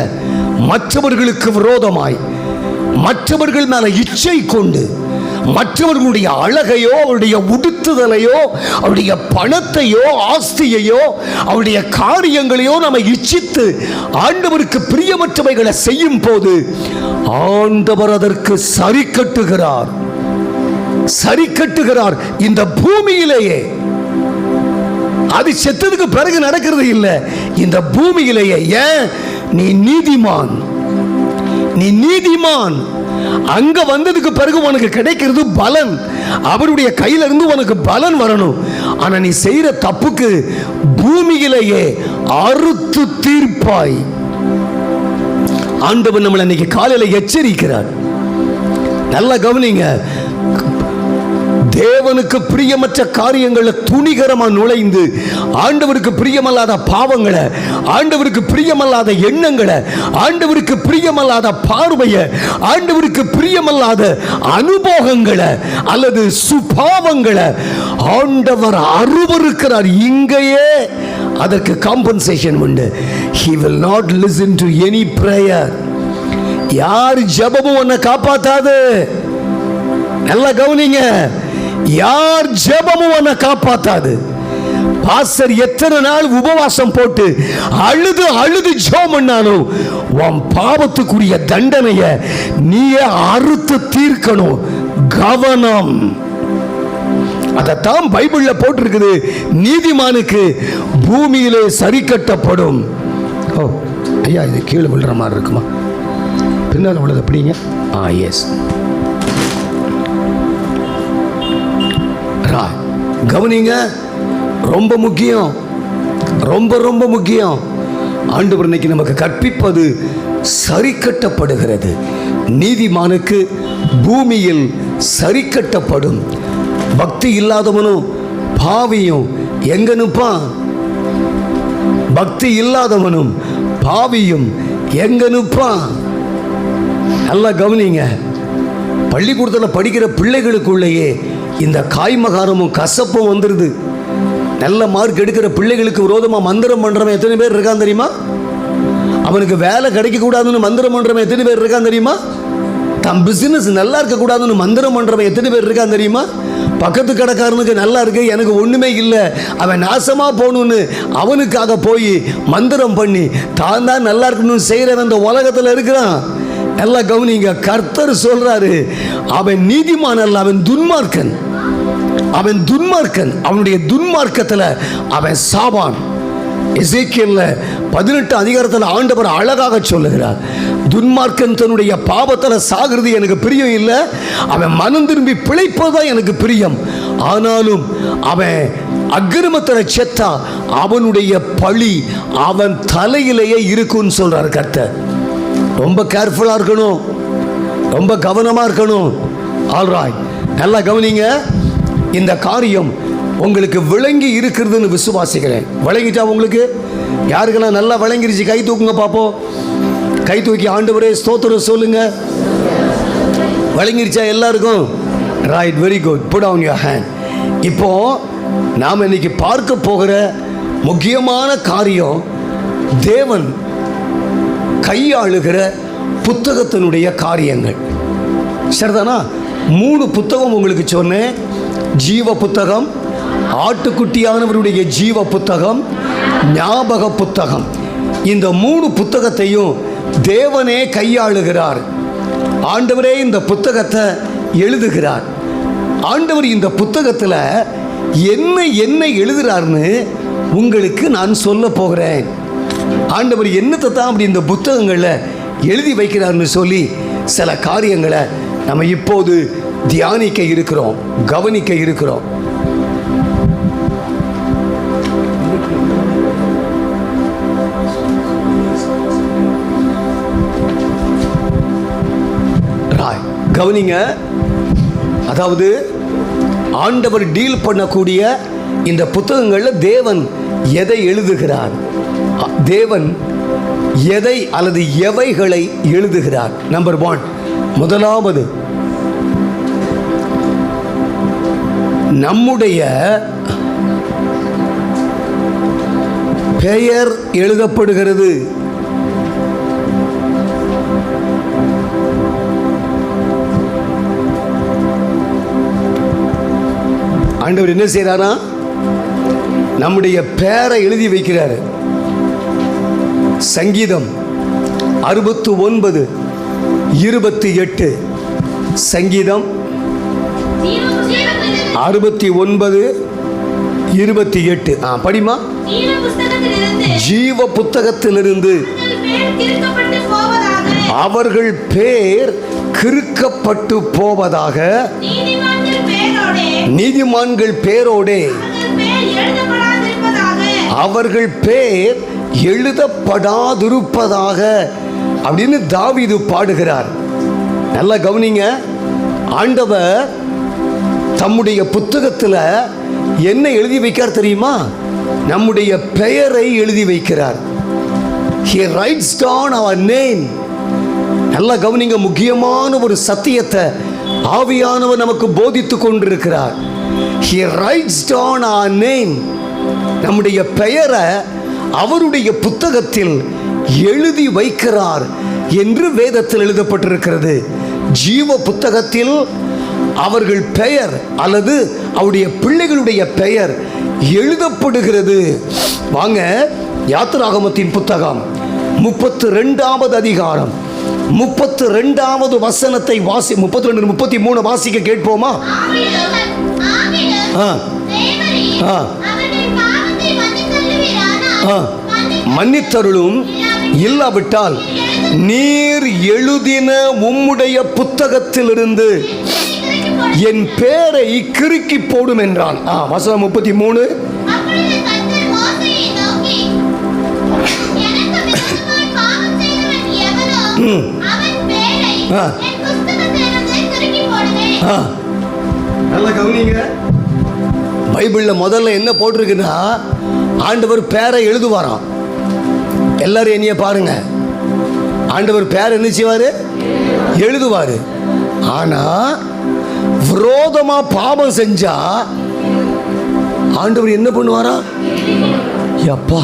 Speaker 2: மற்றவர்களுக்கு விரோதமாய், மற்றவர்கள் மேல இச்சை கொண்டு, மற்றவர்களுடைய அழகையோ, அவருடைய உடுத்துதலையோ, அவருடைய பணத்தையோ, ஆஸ்தியையோ, அவருடைய காரியங்களையோ நம்ம இச்சித்து ஆண்டவருக்கு பிரியமற்றவைகளை செய்யும் போது ஆண்டவர் அதற்கு சரி கட்டுகிறார். சரி கட்டுகிறார் இந்த பூமியிலேயே. அது செத்ததுக்கு பிறகு நடக்கிறது இல்லை, இந்த பூமியிலேயே. ஏன்? நீ நீதிமான், நீ நீதிமான். அங்க வந்ததுக்கு பிறகு உனக்கு கிடைக்கிறது பலன். அவருடைய கையில இருந்து உனக்கு பலன் வரணும். ஆனா நீ செய்யற தப்புக்கு பூமியிலேயே அறுத்து தீர்ப்பாய். ஆண்டவர் நம்மளை இன்னைக்கு காலையில எச்சரிக்கிறார். நல்லா கவனிங்க. தேவனுக்கு பிரியமற்ற காரியங்களை துணிகரமா நுழைந்து ஆண்டவருக்கு பிரியமல்லாத பாவங்களை, ஆண்டவருக்கு பிரியமல்லாத எண்ணங்களை, ஆண்டவருக்கு பிரியமல்லாத பார்வையை, ஆண்டவருக்கு பிரியமல்லாத அனுபவங்களை அல்லது சுபாவங்களை ஆண்டவர் அருவருக்கிறார். இங்கேயே அதற்கு காம்பன்சேஷன் உண்டு. He will not listen to any prayer. யார் ஜெபமும் உன்னை காப்பாத்தாது. நல்லா கவனிங்க. யார் ஜெபமும் உன்னை காப்பாத்தாது. பாஸ்டர் எத்தனை நாள் உபவாசம் போட்டு அழுது அழுது ஜெபம் பண்ணாலும் உன் பாவத்துக்குரிய தண்டனையை நீயே அறுத்து தீர்க்கணும். கவனம். அதைத்தான் பைபிள்ல போட்டிருக்குது. நீதிமானுக்கு பூமியிலே சரி கட்டப்படும். ஓ ஐயா, இது கீழே விழுற மாதிரி இருக்குமா? பின்னால் உள்ளது எப்படிங்க? எஸ். கவனிங்க. ரொம்ப முக்கியம், ரொம்ப ரொம்ப முக்கியம். ஆண்டவர் இன்னைக்கு நமக்கு கற்பிப்பது சரி கட்டப்படுகிறது. நீதிமானுக்கு பூமியில் சரி கட்டப்படும். பக்தி இல்லாதவனும் பாவியும் எங்க நிற்பான்? பக்தி இல்லாதவனும் பாவியும் எங்க நிற்பான்? நல்லா கவனிங்க. பள்ளிக்கூடத்தில் படிக்கிற பிள்ளைகளுக்குள்ளேயே இந்த காய்மகாரமும் கசப்பும் வந்துடுது. நல்ல மார்க் எடுக்கிற பிள்ளைகளுக்கு விரோதமாக மந்திரம் பண்ணுறவன் எத்தனை பேர் இருக்கான் தெரியுமா? அவனுக்கு வேலை கிடைக்கக்கூடாதுன்னு மந்திரம் பண்ணுறவன் எத்தனை பேர் இருக்கான் தெரியுமா? தன் பிஸ்னஸ் நல்லா இருக்கக்கூடாதுன்னு மந்திரம் பண்ணுறவன் எத்தனை பேர் இருக்கான் தெரியுமா? பக்கத்து கடைக்காரனுக்கு நல்லா இருக்கு, எனக்கு ஒன்றுமே இல்லை, அவன் நாசமாக போகணுன்னு அவனுக்காக போய் மந்திரம் பண்ணி தான் தான் நல்லா இருக்கணும்னு செய்கிறவன் இந்த உலகத்தில் இருக்கிறான். நல்லா கவனிங்க. கர்த்தர் சொல்றாரு, அவன் நீதிமான் அல்ல, அவன் துன்மார்க்கன். அவன் துன்மார்க்கன். அவனுடைய துன்மார்க்கத்தில் அவன் சாவான். எசேக்கியேல் 18 அதிகாரத்தில் ஆண்டவர் அழகாக சொல்லுகிறார், துன்மார்க்கன் தன்னுடைய பாவத்தில் சாகிறது எனக்கு பிரியம் இல்லை, அவன் மனம் திரும்பி பிழைப்பதுதான் எனக்கு பிரியம். ஆனாலும் அவன் அக்கிரமத்தில் செத்தா அவனுடைய பழி அவன் தலையிலேயே இருக்குன்னு சொல்றார் கர்த்தர். ரொம்ப கேர்ஃபுல்லாக இருக்கணும், ரொம்ப கவனமாக இருக்கணும். ஆல்ரைட், நல்லா கவனிங்க. இந்த காரியம் உங்களுக்கு விளங்கி இருக்கிறதுன்னு விசுவாசிக்கிறேன். விளங்கிட்டா உங்களுக்கு? யாருக்கெல்லாம் நல்லா விளங்கிருச்சு கை தூக்குங்க பார்ப்போம். கை தூக்கி ஆண்டவரே ஸ்தோத்திரம் சொல்லுங்க. விளங்கிருச்சா எல்லாருக்கும்? Right, very good. Put down your hand. இப்போ நாம் இன்னைக்கு பார்க்க போகிற முக்கியமான காரியம் தேவன் கையாளுகிற புத்தகத்தினுடைய காரியங்கள். சரிதானா? 3 புத்தகம் உங்களுக்கு சொன்னேன். ஜீவ புத்தகம், ஆட்டுக்குட்டியானவருடைய ஜீவ புத்தகம், ஞாபக புத்தகம். இந்த 3 புத்தகத்தையும் தேவனே கையாளுகிறார். ஆண்டவரே இந்த புத்தகத்தை எழுதுகிறார். ஆண்டவர் இந்த புத்தகத்தில் என்ன எழுதுறாருன்னு உங்களுக்கு நான் சொல்ல போகிறேன். ஆண்டவர் என்னத்தை தான் அப்படி இந்த புத்தகங்களில் எழுதி வைக்கிறார்னு சொல்லி சில காரியங்களை நம்ம இப்போது தியானிக்க இருக்கிறோம், கவனிக்க இருக்கிறோம். கவனிங்க. அதாவது ஆண்டவர் டீல் பண்ணக்கூடிய இந்த புத்தகங்களில் தேவன் எதை எழுதுகிறார், தேவன் எதை அல்லது எவைகளை எழுதுகிறார். நம்பர் 1, முதலாவது நம்முடைய பெயர் எழுதப்படுகிறது. ஆண்டவர் என்ன செய்யறாரா? நம்முடைய பெயரை எழுதி வைக்கிறார். சங்கீதம் 69:28. சங்கீதம் 69:28. படிமா. ஜீவ புத்தகத்திலிருந்து அவர்கள் பேர் கிறுக்கப்பட்டு போவதாக, நீதிமான்கள் பேரோடே அவர்கள் பேர் எழுதப்படாதிருப்பதாக அப்படின்னு தாவீது பாடுகிறார். நல்லா கவனிங்க. ஆண்டவர் தம்முடைய புத்தகத்தில் என்ன எழுதி வைக்கிறார் தெரியுமா? நம்முடைய பெயரை எழுதி வைக்கிறார். He writes down our name. நல்லா கவனிங்க. முக்கியமான ஒரு சத்தியத்தை ஆவியானவர் நமக்கு போதித்துக் கொண்டிருக்கிறார். He writes down our name. நம்முடைய பெயரை அவருடைய புத்தகத்தில் எழுதி வைக்கிறார் என்று வேதத்தில் எழுதப்பட்டிருக்கிறது. ஜீவ புத்தகத்தில் அவர்கள் பெயர் அல்லது அவருடைய பிள்ளைகளுடைய பெயர் எழுதப்படுகிறது. வாங்க, யாத்திராகமத்தின் புத்தகம் 32வது அதிகாரம் 32வது வசனத்தை 32 33 வாசிக்க கேட்போமா? மன்னித்தருளும், இல்லாவிட்டால் நீர் எழுதின உம்முடைய புத்தகத்திலிருந்து என் பேரை கிறுக்கி போடும் என்றான். வசனம் 33.
Speaker 3: அவன் பேரை
Speaker 2: ஆ.
Speaker 3: என் புஸ்தகத்திலிருந்து சுருக்கி போடுவேன்.
Speaker 2: நல்லா கவனிங்க. பைபிளில் முதல்ல என்ன போட்டிருக்குன்னா, ஆண்டவர் பேரை எழுதுவாராம். எல்லாரும் என்னைய பாருங்க, ஆண்டவர் பேரை என்ன செய்வார்? எழுதுவார். ஆனால் விரோதமாக பாவம் செஞ்சா ஆண்டவர் என்ன பண்ணுவாரா? அப்பா,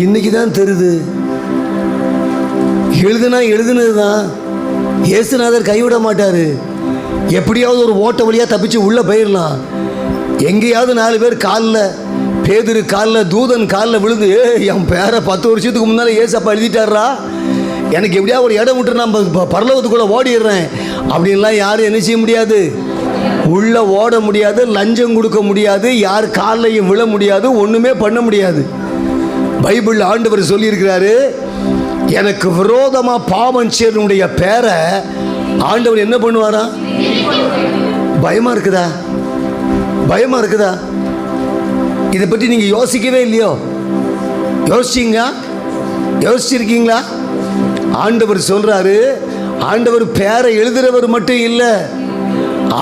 Speaker 2: இன்னைக்கு தான் தெரியுது, எழுதுனது தான். இயேசுநாதர் கைவிட மாட்டார். எப்படியாவது ஒரு ஓட்ட வழியாக தப்பிச்சு உள்ளே போயிடலாம். எங்கேயாவது 4 பேர் காலில், பேதுரு காலில், தூதன் காலில் விழுந்து, என் பேரை 10 வருஷத்துக்கு முன்னால் ஏசப்பா எழுதிட்டாரா, எனக்கு எப்படியா ஒரு இடம் விட்டு நான் பரலோகத்துக்குள்ளே ஓடிடுறேன் அப்படின்லாம் யாரும் என்ன செய்ய முடியாது, உள்ளே ஓட முடியாது, லஞ்சம் கொடுக்க முடியாது, யார் காலையும் விழ முடியாது, ஒன்றுமே பண்ண முடியாது. பைபிள் ஆண்டவர் சொல்லியிருக்கிறாரு, எனக்கு விரோதமாக பாவம் செய்யனுடைய பேரை ஆண்டவர் என்ன பண்ணுவாரா? பயமாக இருக்குதா? பயமாக இருக்குதா? இதை பற்றி நீங்கள் யோசிக்கவே இல்லையோ? யோசிச்சிருக்கீங்களா? ஆண்டவர் சொல்றாரு, ஆண்டவர் பேரை எழுதுறவர் மட்டும் இல்லை,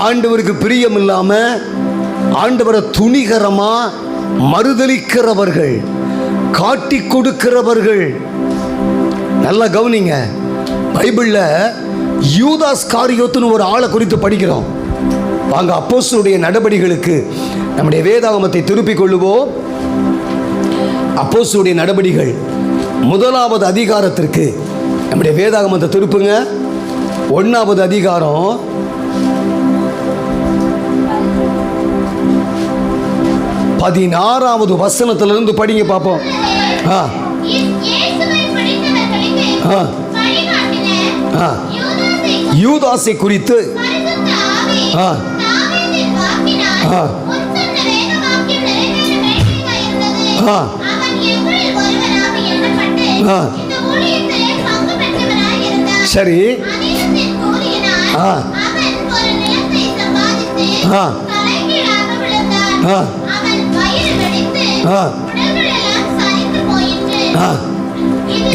Speaker 2: ஆண்டவருக்கு பிரியம் இல்லாம ஆண்டவரை துணிகரமா மறுதலிக்கிறவர்கள், காட்டி கொடுக்கிறவர்கள். நல்லா கவனிங்க. பைபிளில் யூதாஸ் காரியோத்துன்னு ஒரு ஆளை குறித்து படிக்கிறோம். வாங்க அப்போஸ்தலருடைய நடபடிகளுக்கு நம்முடைய வேதாகமத்தை திருப்பிக் கொள்ளுவோம். அப்போஸ்தலருடைய நடபடிகள் 1வது அதிகாரத்திற்கு நம்முடைய வேதாகமத்தை திருப்புங்க. 1வது அதிகாரம் 16வது வசனத்திலிருந்து படிங்க பார்ப்போம்.
Speaker 3: இயேசுவை பிடித்தவர்களுக்கு வழிகாட்டின
Speaker 2: யூதாசை குறித்து
Speaker 3: பரிசுத்த ஆவி தாவீதின் வாக்கினால் முன்சொன்ன வேத வாக்கியம் நிறைவேற வேண்டியதாயிருந்தது. அவன் எங்களில் ஒருவனாக எண்ணப்பட்டு இந்த ஊழியத்திலே பங்கு பெற்றவனாய் இருந்தான்.
Speaker 2: சரி.
Speaker 3: அநீதத்தின் கூலியினால் அவன் ஒரு நிலத்தை சம்பாதித்து தலைகீழாக விழுந்தான். அவன் வயிறு வெடித்து உடல்களெல்லாம் சரிந்து போயிற்று.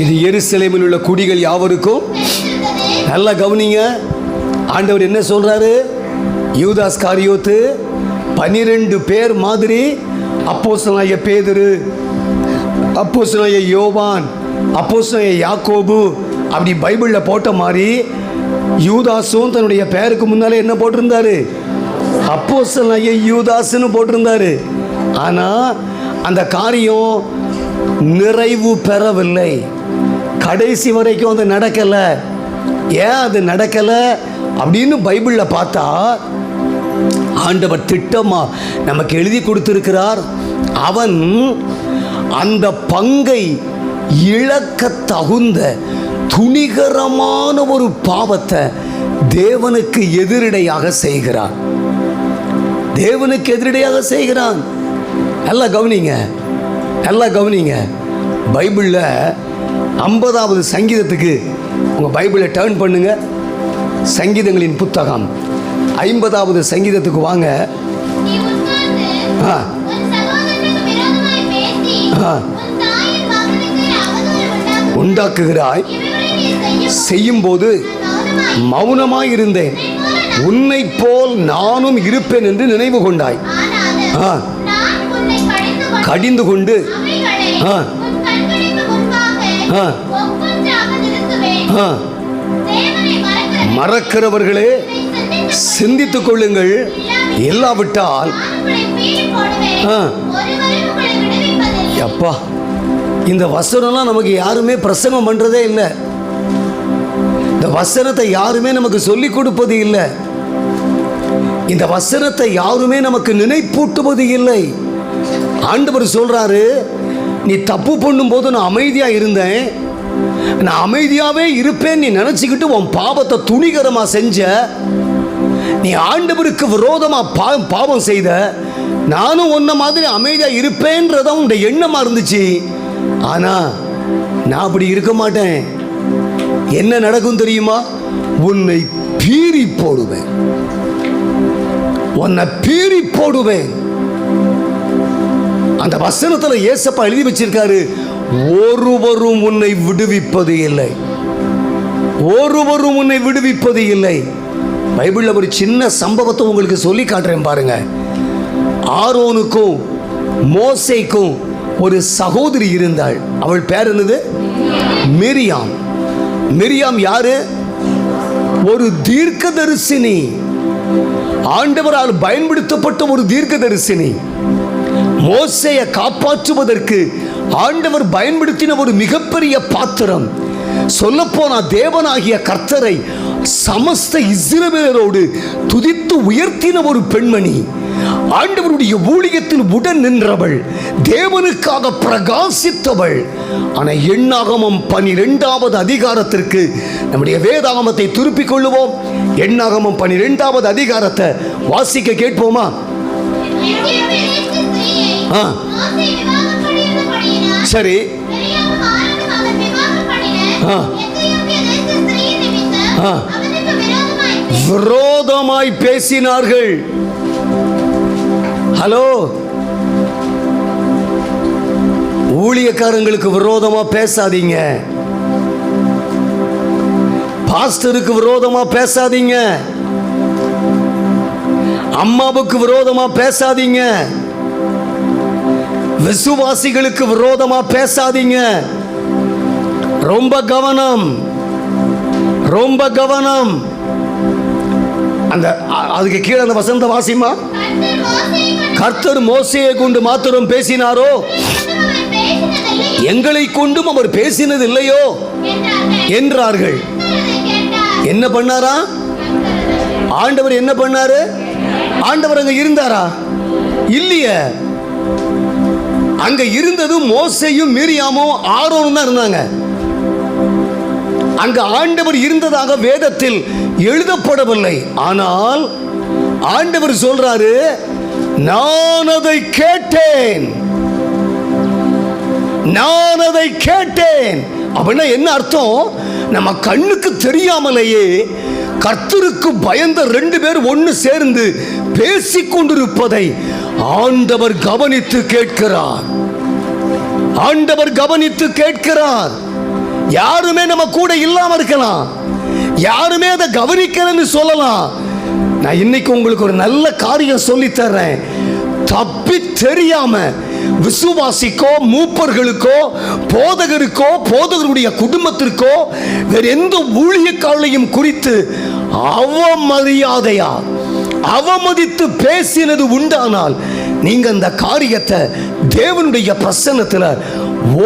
Speaker 2: இது எருசலேமில் உள்ள குடிகள் யாவருக்கும். நல்லா கவனிங்க. ஆண்டவர் என்ன சொல்றாரு? யூதாஸ் காரியோத்து 12 பேர் மாதிரி அப்போஸ்தலனாகிய பேதுரு, அப்போஸ்தலனாகிய யோவான், அப்போஸ்தலனாகிய யாக்கோபு அப்படி பைபிளில் போட்ட மாதிரி யூதாஸும் தன்னுடைய பேருக்கு முன்னாலே என்ன போட்டிருந்தாரு? அப்போஸ்தலனாகிய யூதாஸ்னு போட்டிருந்தாரு. ஆனால் அந்த காரியம் நிறைவு பெறவில்லை. கடைசி வரைக்கும் அது நடக்கலை. ஏன் அது நடக்கலை அப்படின்னு பைபிளில் பார்த்தா ஆண்டவர் திட்டமாக நமக்கு எழுதி கொடுத்திருக்கிறார். அவன் அந்த பங்கை இழக்க தகுந்த துணிகரமான ஒரு பாவத்தை தேவனுக்கு எதிரடையாக செய்கிறான். தேவனுக்கு எதிரடையாக செய்கிறான். நல்லா கவனிங்க, நல்லா கவனிங்க. பைபிளில் 50வது சங்கீதத்துக்கு உங்கள் பைபிளை டர்ன் பண்ணுங்க. சங்கீதங்களின் புத்தகம் 50வது சங்கீதத்துக்கு வாங்க.
Speaker 3: நீ உட்கார்ந்து உன் சகோதரனுக்கு விரோதமாய் பேசி உன் தாயின் மகனுக்கு அவதூறு
Speaker 2: உண்டாக்குகிறாய். செய்யும்போது மௌனமாய் இருந்தேன், உன்னை போல் நானும் இருப்பேன் என்று நினைவு கொண்டாய். கடிந்து கொண்டு மறக்கிறவர்களே சிந்தித்துக் கொள்ளுங்கள், இல்லாவிட்டால் அப்பா, இந்த வசனம்லாம் நமக்கு யாருமே பிரசங்கம் பண்றதே இல்லை. இந்த வசனத்தை யாருமே நமக்கு சொல்லிக் கொடுப்பது இல்லை. இந்த வசனத்தை யாருமே நமக்கு நினைப்பூட்டுவது இல்லை. ஆண்டவர் சொல்றாரு, நீ தப்பு பண்ணும் போது நான் அமைதியா இருந்தேன், நான் அமைதியாவே இருப்பேன் நீ நினைச்சுக்கிட்டு உன் பாவத்தை துணிகரமா செஞ்ச, நீ ஆண்டவருக்கு விரோதமா பாவம் செய்த, நானும் உன்ன மாதிரி அமைதியா இருப்பேன்றத உன்னுடைய எண்ணமா இருந்துச்சு. ஆனா நான் அப்படி இருக்க மாட்டேன். என்ன நடக்கும் தெரியுமா? உன்னை பீறி போடுவேன், உன்னை பீறி போடுவேன். அந்த வசனத்துல ஏசப்பா எழுதி வச்சிருக்காரு, ஒருவரும் உன்னை விடுவிப்பது இல்லை. ஒருவரும் உன்னை விடுவிப்பது இல்லை. பைபிளில் ஒரு சின்ன சம்பவத்தை உங்களுக்கு சொல்லி காட்டுறேன் பாருங்க. ஆரோனுக்கும் மோசேக்கும் ஒரு சகோதரி இருந்தாள். அவள் பேர் என்னது? மிரியாம். மிரியாம் யாரு? ஒரு தீர்க்கதரிசினி. ஆண்டவரால் பயன்படுத்தப்பட்ட ஒரு தீர்க்கதரிசினி. மோசேயை காப்பாற்றுவதற்கு ஆண்டவர் பயன்படுத்தின ஒரு மிகப்பெரிய பாத்திரம். சொல்லப்போனா தேவனாகிய கர்த்தரை சமஸ்த இஸ்ரவேலரோடு துதித்து உயர்த்தின ஒரு பெண்மணி. ஆண்டவருடைய ஊழியத்தில் உடன் நின்றவள், தேவனுக்காக பிரகாசித்தவள். ஆனால் எண்ணாகமம் 12வது அதிகாரத்திற்கு நம்முடைய வேதாகமத்தை திருப்பிக் கொள்ளுவோம். எண்ணாகமம் 12வது அதிகாரத்தை வாசிக்க கேட்போமா? சரி. விரோதமாய் பேசினார்கள். ஹலோ, ஊழியக்காரங்களுக்கு விரோதமா பேசாதீங்க. பாஸ்டருக்கு விரோதமா பேசாதீங்க. அம்மாவுக்கு விரோதமா பேசாதீங்க. விசுவாசிகளுக்கு விரோதமா பேசாதீங்க. ரொம்ப கவனம், ரொம்ப கவனம். அந்த அதுக்கு கீழே அந்த வசந்த வாசிமா, கர்த்தர் மோசேயை கொண்டு மாத்திரம் பேசினாரோ, எங்களை கொண்டும் அவர் பேசினது இல்லையோ என்றார்கள். என்ன பண்ணாரா ஆண்டவர்? என்ன பண்ணாரு ஆண்டவர்? அங்க இருந்தாரா? இல்லையே. அங்க இருந்தது மோசேயும் மிரியாமும் ஆரோனும் தான் இருந்தாங்க. அங்க ஆண்டவர் இருந்ததாக வேதத்தில் எழுதப்படவில்லை. ஆனால் ஆண்டவர் சொல்றாரு, நான் அதை கேட்டேன், நான் அதை கேட்டேன். அப்படின்னா என்ன அர்த்தம்? நம்ம கண்ணுக்கு தெரியாமலேயே கர்த்தருக்கு பயந்த 2 பேர் ஒன்று சேர்ந்து பேசிக் கொண்டிருப்பதை ஆண்டவர் கவனித்து கேட்கிறார். ஆண்டவர் கவனித்து கேட்கிறார். யாருமே நம்ம கூட இல்லாம இருக்கலாம், யாருமே அதை கவனிக்கலன்னு சொல்லலாம். நான் இன்னைக்கு உங்களுக்கு ஒரு நல்ல காரியம் சொல்லி தர்றேன். தப்பி தெரியாம விசுவாசிக்கோ, மூப்பர்களுக்கோ, போதகருக்கோ, போதகருடைய குடும்பத்திற்கோ, வேற எந்த ஊழியக்காரர்களையும் குறித்து அவமரியாதையா அவமதித்து பேசினது உண்டானால் நீங்க அந்த காரியத்தை தேவனுடைய பிரசன்னத்தில்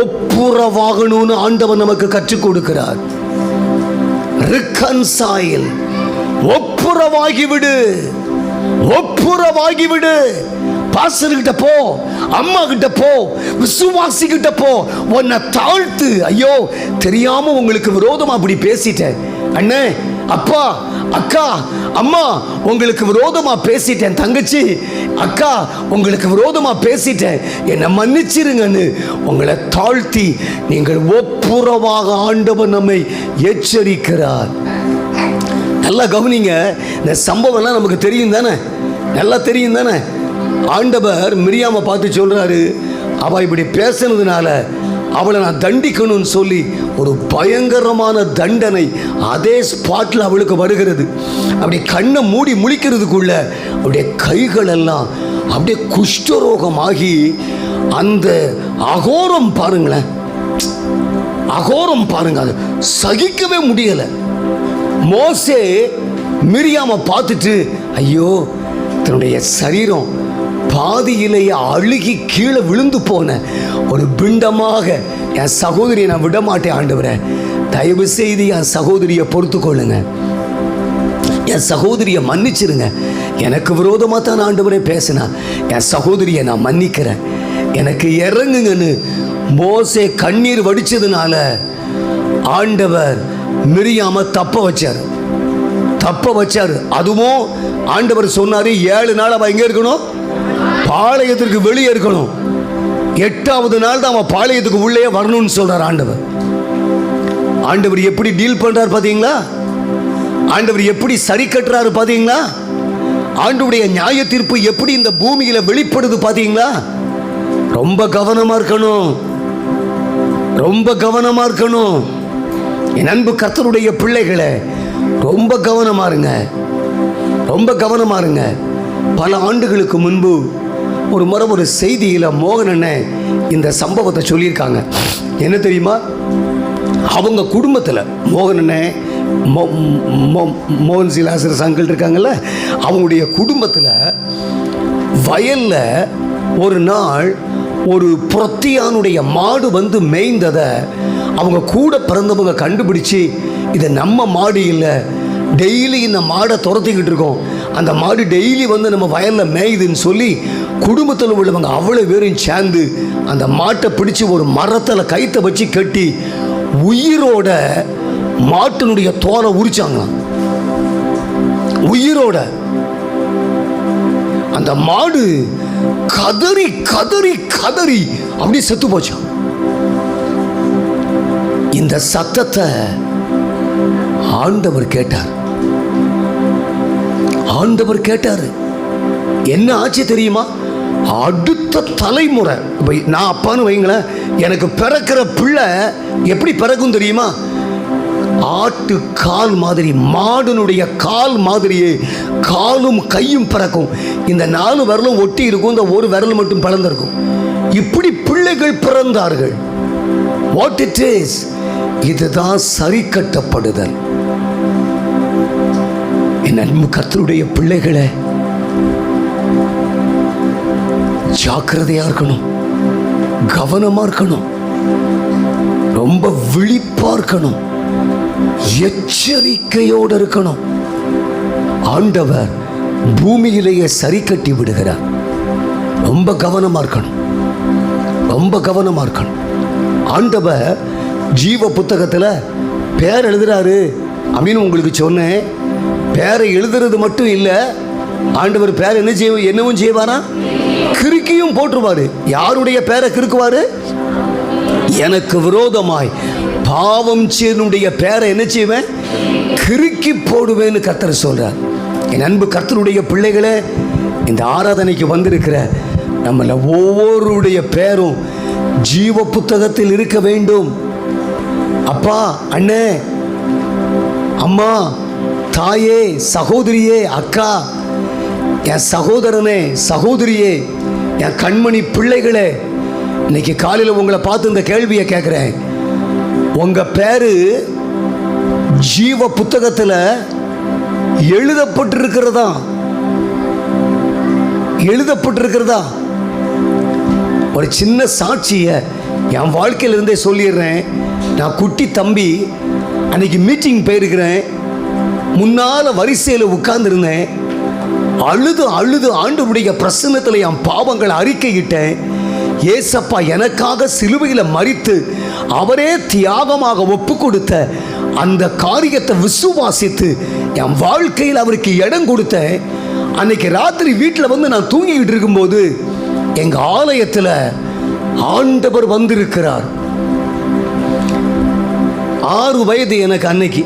Speaker 2: ஒப்புரவாகணும்னு ஆண்டவர் நமக்கு கற்றுக் கொடுக்கிறார். reconcile, ஒப்புரவாகிவிடு, ஒப்புரவாகிவிடு. பாஸ்டர் கிட்ட போ, அம்மா கிட்ட போ, விசுவாசி கிட்ட போ, உன்னை தாழ்த்து. ஐயோ, தெரியாம உங்களுக்கு விரோதமா அப்படி பேசிட்டேன் அண்ணே, அப்பா, அக்கா, அம்மா, உங்களுக்கு விரோதமா பேசிட்டேன். தங்கச்சி, அக்கா, உங்களுக்கு விரோதமா பேசிட்டேன், என்னை மன்னிச்சிருங்கன்னு உங்களை தாழ்த்தி நீங்கள் ஒப்புரவாக ஆண்டவர் நம்மை எச்சரிக்கிறார். நல்லா கவனிங்க. இந்த சம்பவம்லாம் நமக்கு தெரியும் தானே, நல்லா தெரியும் தானே. ஆண்டவர் மிரியாமை பார்த்து சொல்றாரு, அவ இப்படி பேசுனதுனால அவளை நான் தண்டிக்கணும்னு சொல்லி ஒரு பயங்கரமான தண்டனை அதே ஸ்பாட்ல அவளுக்கு வருகிறது. அப்படியே கண்ணை மூடி முழிக்கிறதுக்குள்ள அப்படியே கைகள் எல்லாம் அப்படியே குஷ்டரோகமாகி அந்த அகோரம் பாருங்களேன், அகோரம் பாருங்க, அது சகிக்கவே முடியல. மோசே மிரியாமை பார்த்துட்டு, ஐயோ, தன்னுடைய சரீரம் பாதியிலேயே அழுகி கீழே விழுந்து போன ஒரு பிண்டமாக, என் சகோதரியை நான் விட மாட்டேன் ஆண்டவரே, தயவு செய்து என் சகோதரியை பொறுத்து கொள்ளுங்க, என் சகோதரியை மன்னிச்சிருங்க, எனக்கு விரோதமாக தான் ஆண்டவரே பேசினா, என் சகோதரியை நான் மன்னிக்கிறேன், எனக்கு இறங்குங்கன்னு மோசே கண்ணீர் வடிச்சதுனால ஆண்டவர் மிரியாம தப்ப வச்சார், தப்ப வச்சார். அதுவும் ஆண்டவர் சொன்னாரு, 7 நாள் அவ எங்க இருக்கணும்? பாளையத்திற்கு வெளியே இருக்கணும். 8வது நாள் தான் அவன் பாளையத்துக்கு உள்ளே வரணும்னு சொல்றார் ஆண்டவர். ஆண்டவர் எப்படி டீல் பண்றார் பாத்தீங்களா? ஆண்டவர் எப்படி சரி கட்டுறாரு பாத்தீங்களா? ஆண்டவருடைய நியாய தீர்ப்பு எப்படி இந்த பூமியில வெளிப்படுது பாத்தீங்களா? ரொம்ப கவனமா இருக்கணும், ரொம்ப கவனமா இருக்கணும். என் அன்பு கர்த்தருடைய பிள்ளைகளை ரொம்ப கவனமா இருங்க, ரொம்ப கவனமா இருங்க. பல ஆண்டுகளுக்கு முன்பு ஒரு முறை ஒரு செய்தியில் மோகன் அண்ணன் இந்த சம்பவத்தை சொல்லியிருக்காங்க. என்ன தெரியுமா? அவங்க குடும்பத்தில் மோகன் அண்ணன், மோகன் சிலாசர் அங்கிள் இருக்காங்கல்ல, அவங்களுடைய குடும்பத்தில் வயலில் ஒரு நாள் ஒரு புறத்தியானுடைய மாடு வந்து மேய்ந்ததை அவங்க கூட பிறந்தவங்க கண்டுபிடிச்சி, இதை நம்ம மாடு இல்லை, டெய்லி இந்த மாடை துரத்திக்கிட்டு இருக்கோம், அந்த மாடு டெய்லி வந்து நம்ம வயலில் மேயுதுன்னு சொல்லி குடும்பத்தில் உள்ளவங்க அவ்வளோ பேரும் சேர்ந்து அந்த மாட்டை பிடிச்சி ஒரு மரத்தில் கைத்தை வச்சு கட்டி உயிரோட மாட்டினுடைய தோலை உரிச்சாங்களாம். உயிரோட அந்த மாடு கதறி கதறி கதறி அப்படி செத்து போச்சான். இந்த சத்தத்தை ஆண்டவர் கேட்டார். ஆண்டவர் கேட்டாரு. என்ன ஆச்சு தெரியுமா? அடுத்த தலைமுறை, இப்போ நான் அப்பான்னு வைங்களேன், எனக்கு பிறக்கிற பிள்ளை எப்படி பிறக்கும் தெரியுமா? ஆட்டு கால் மாதிரி, மாடுனுடைய கால் மாதிரியே காலும் கையும் பிறக்கும். இந்த 4 விரலும் ஒட்டி இருக்கும், இந்த ஒரு விரல் மட்டும் பிளந்திருக்கும். இப்படி பிள்ளைகள் பிறந்தார்கள். What it is? இதுதான் சரி கட்டப்படுதல். என் அன்பு கர்த்தருடைய பிள்ளைகளை ஜாக்கிரதையா இருக்கணும், கவனமா இருக்கணும், ரொம்ப விழிப்பா இருக்கணும், எச்சரிக்கையோடு இருக்கணும். ஆண்டவர் பூமியிலேயே சரி கட்டி விடுகிறார். ரொம்ப கவனமா இருக்கணும், ரொம்ப கவனமா இருக்கணும். ஆண்டவர் ஜீவ புத்தகத்தில் பேர் எழுதுறாரு அப்படின்னு உங்களுக்கு சொன்னேன். பேரை எழுதுறது மட்டும் இல்லை, ஆண்டவர் பேர் என்னவும் செய்வாரா? கிறுக்கியும் போட்டுருவாரு. யாருடைய பேரை கிறுக்குவாரு? எனக்கு விரோதமாய் பாவம் செய்தனுடைய பேரை என்ன செய்வேன்? கிறுக்கி போடுவேன்னு கர்த்தர் சொல்றார். என் அன்பு கர்த்தருடைய பிள்ளைகளே, இந்த ஆராதனைக்கு வந்திருக்கிற நம்மள ஒவ்வொருடைய பேரும் ஜீவ புத்தகத்தில் இருக்க வேண்டும். அப்பா, அண்ணே, அம்மா, தாயே, சகோதரியே, அக்கா, என் சகோதரனே, சகோதரியே, என் கண்மணி பிள்ளைகளே, இன்னைக்கு காலையில் உங்களை பார்த்து இந்த கேள்வியை கேட்குறேன். உங்க பேரு ஜீவ புத்தகத்தில் எழுதப்பட்டிருக்கிறதா? எழுதப்பட்டிருக்கிறதா? ஒரு சின்ன சாட்சியை என் வாழ்க்கையிலிருந்தே சொல்லிடுறேன். நான் குட்டி தம்பி அன்னைக்கு மீட்டிங் போயிருக்கிறேன். முன்னால் வரிசையில் உட்கார்ந்துருந்தேன். அழுது அழுது ஆண்டவருடைய பிரசன்னத்தில் என் பாவங்களை அறிக்கையிட்டேன். ஏசப்பா எனக்காக சிலுவையில் மரித்து அவரே தியாகமாக ஒப்பு கொடுத்த அந்த காரியத்தை விசுவாசித்து என் வாழ்க்கையில் அவருக்கு இடம் கொடுத்தேன். அன்னைக்கு ராத்திரி வீட்டில் வந்து நான் தூங்கிக்கிட்டு இருக்கும்போது எங்கள் ஆலயத்தில் ஆண்டவர் வந்திருக்கிறார். 6 வயது எனக்கு அன்னைக்கு.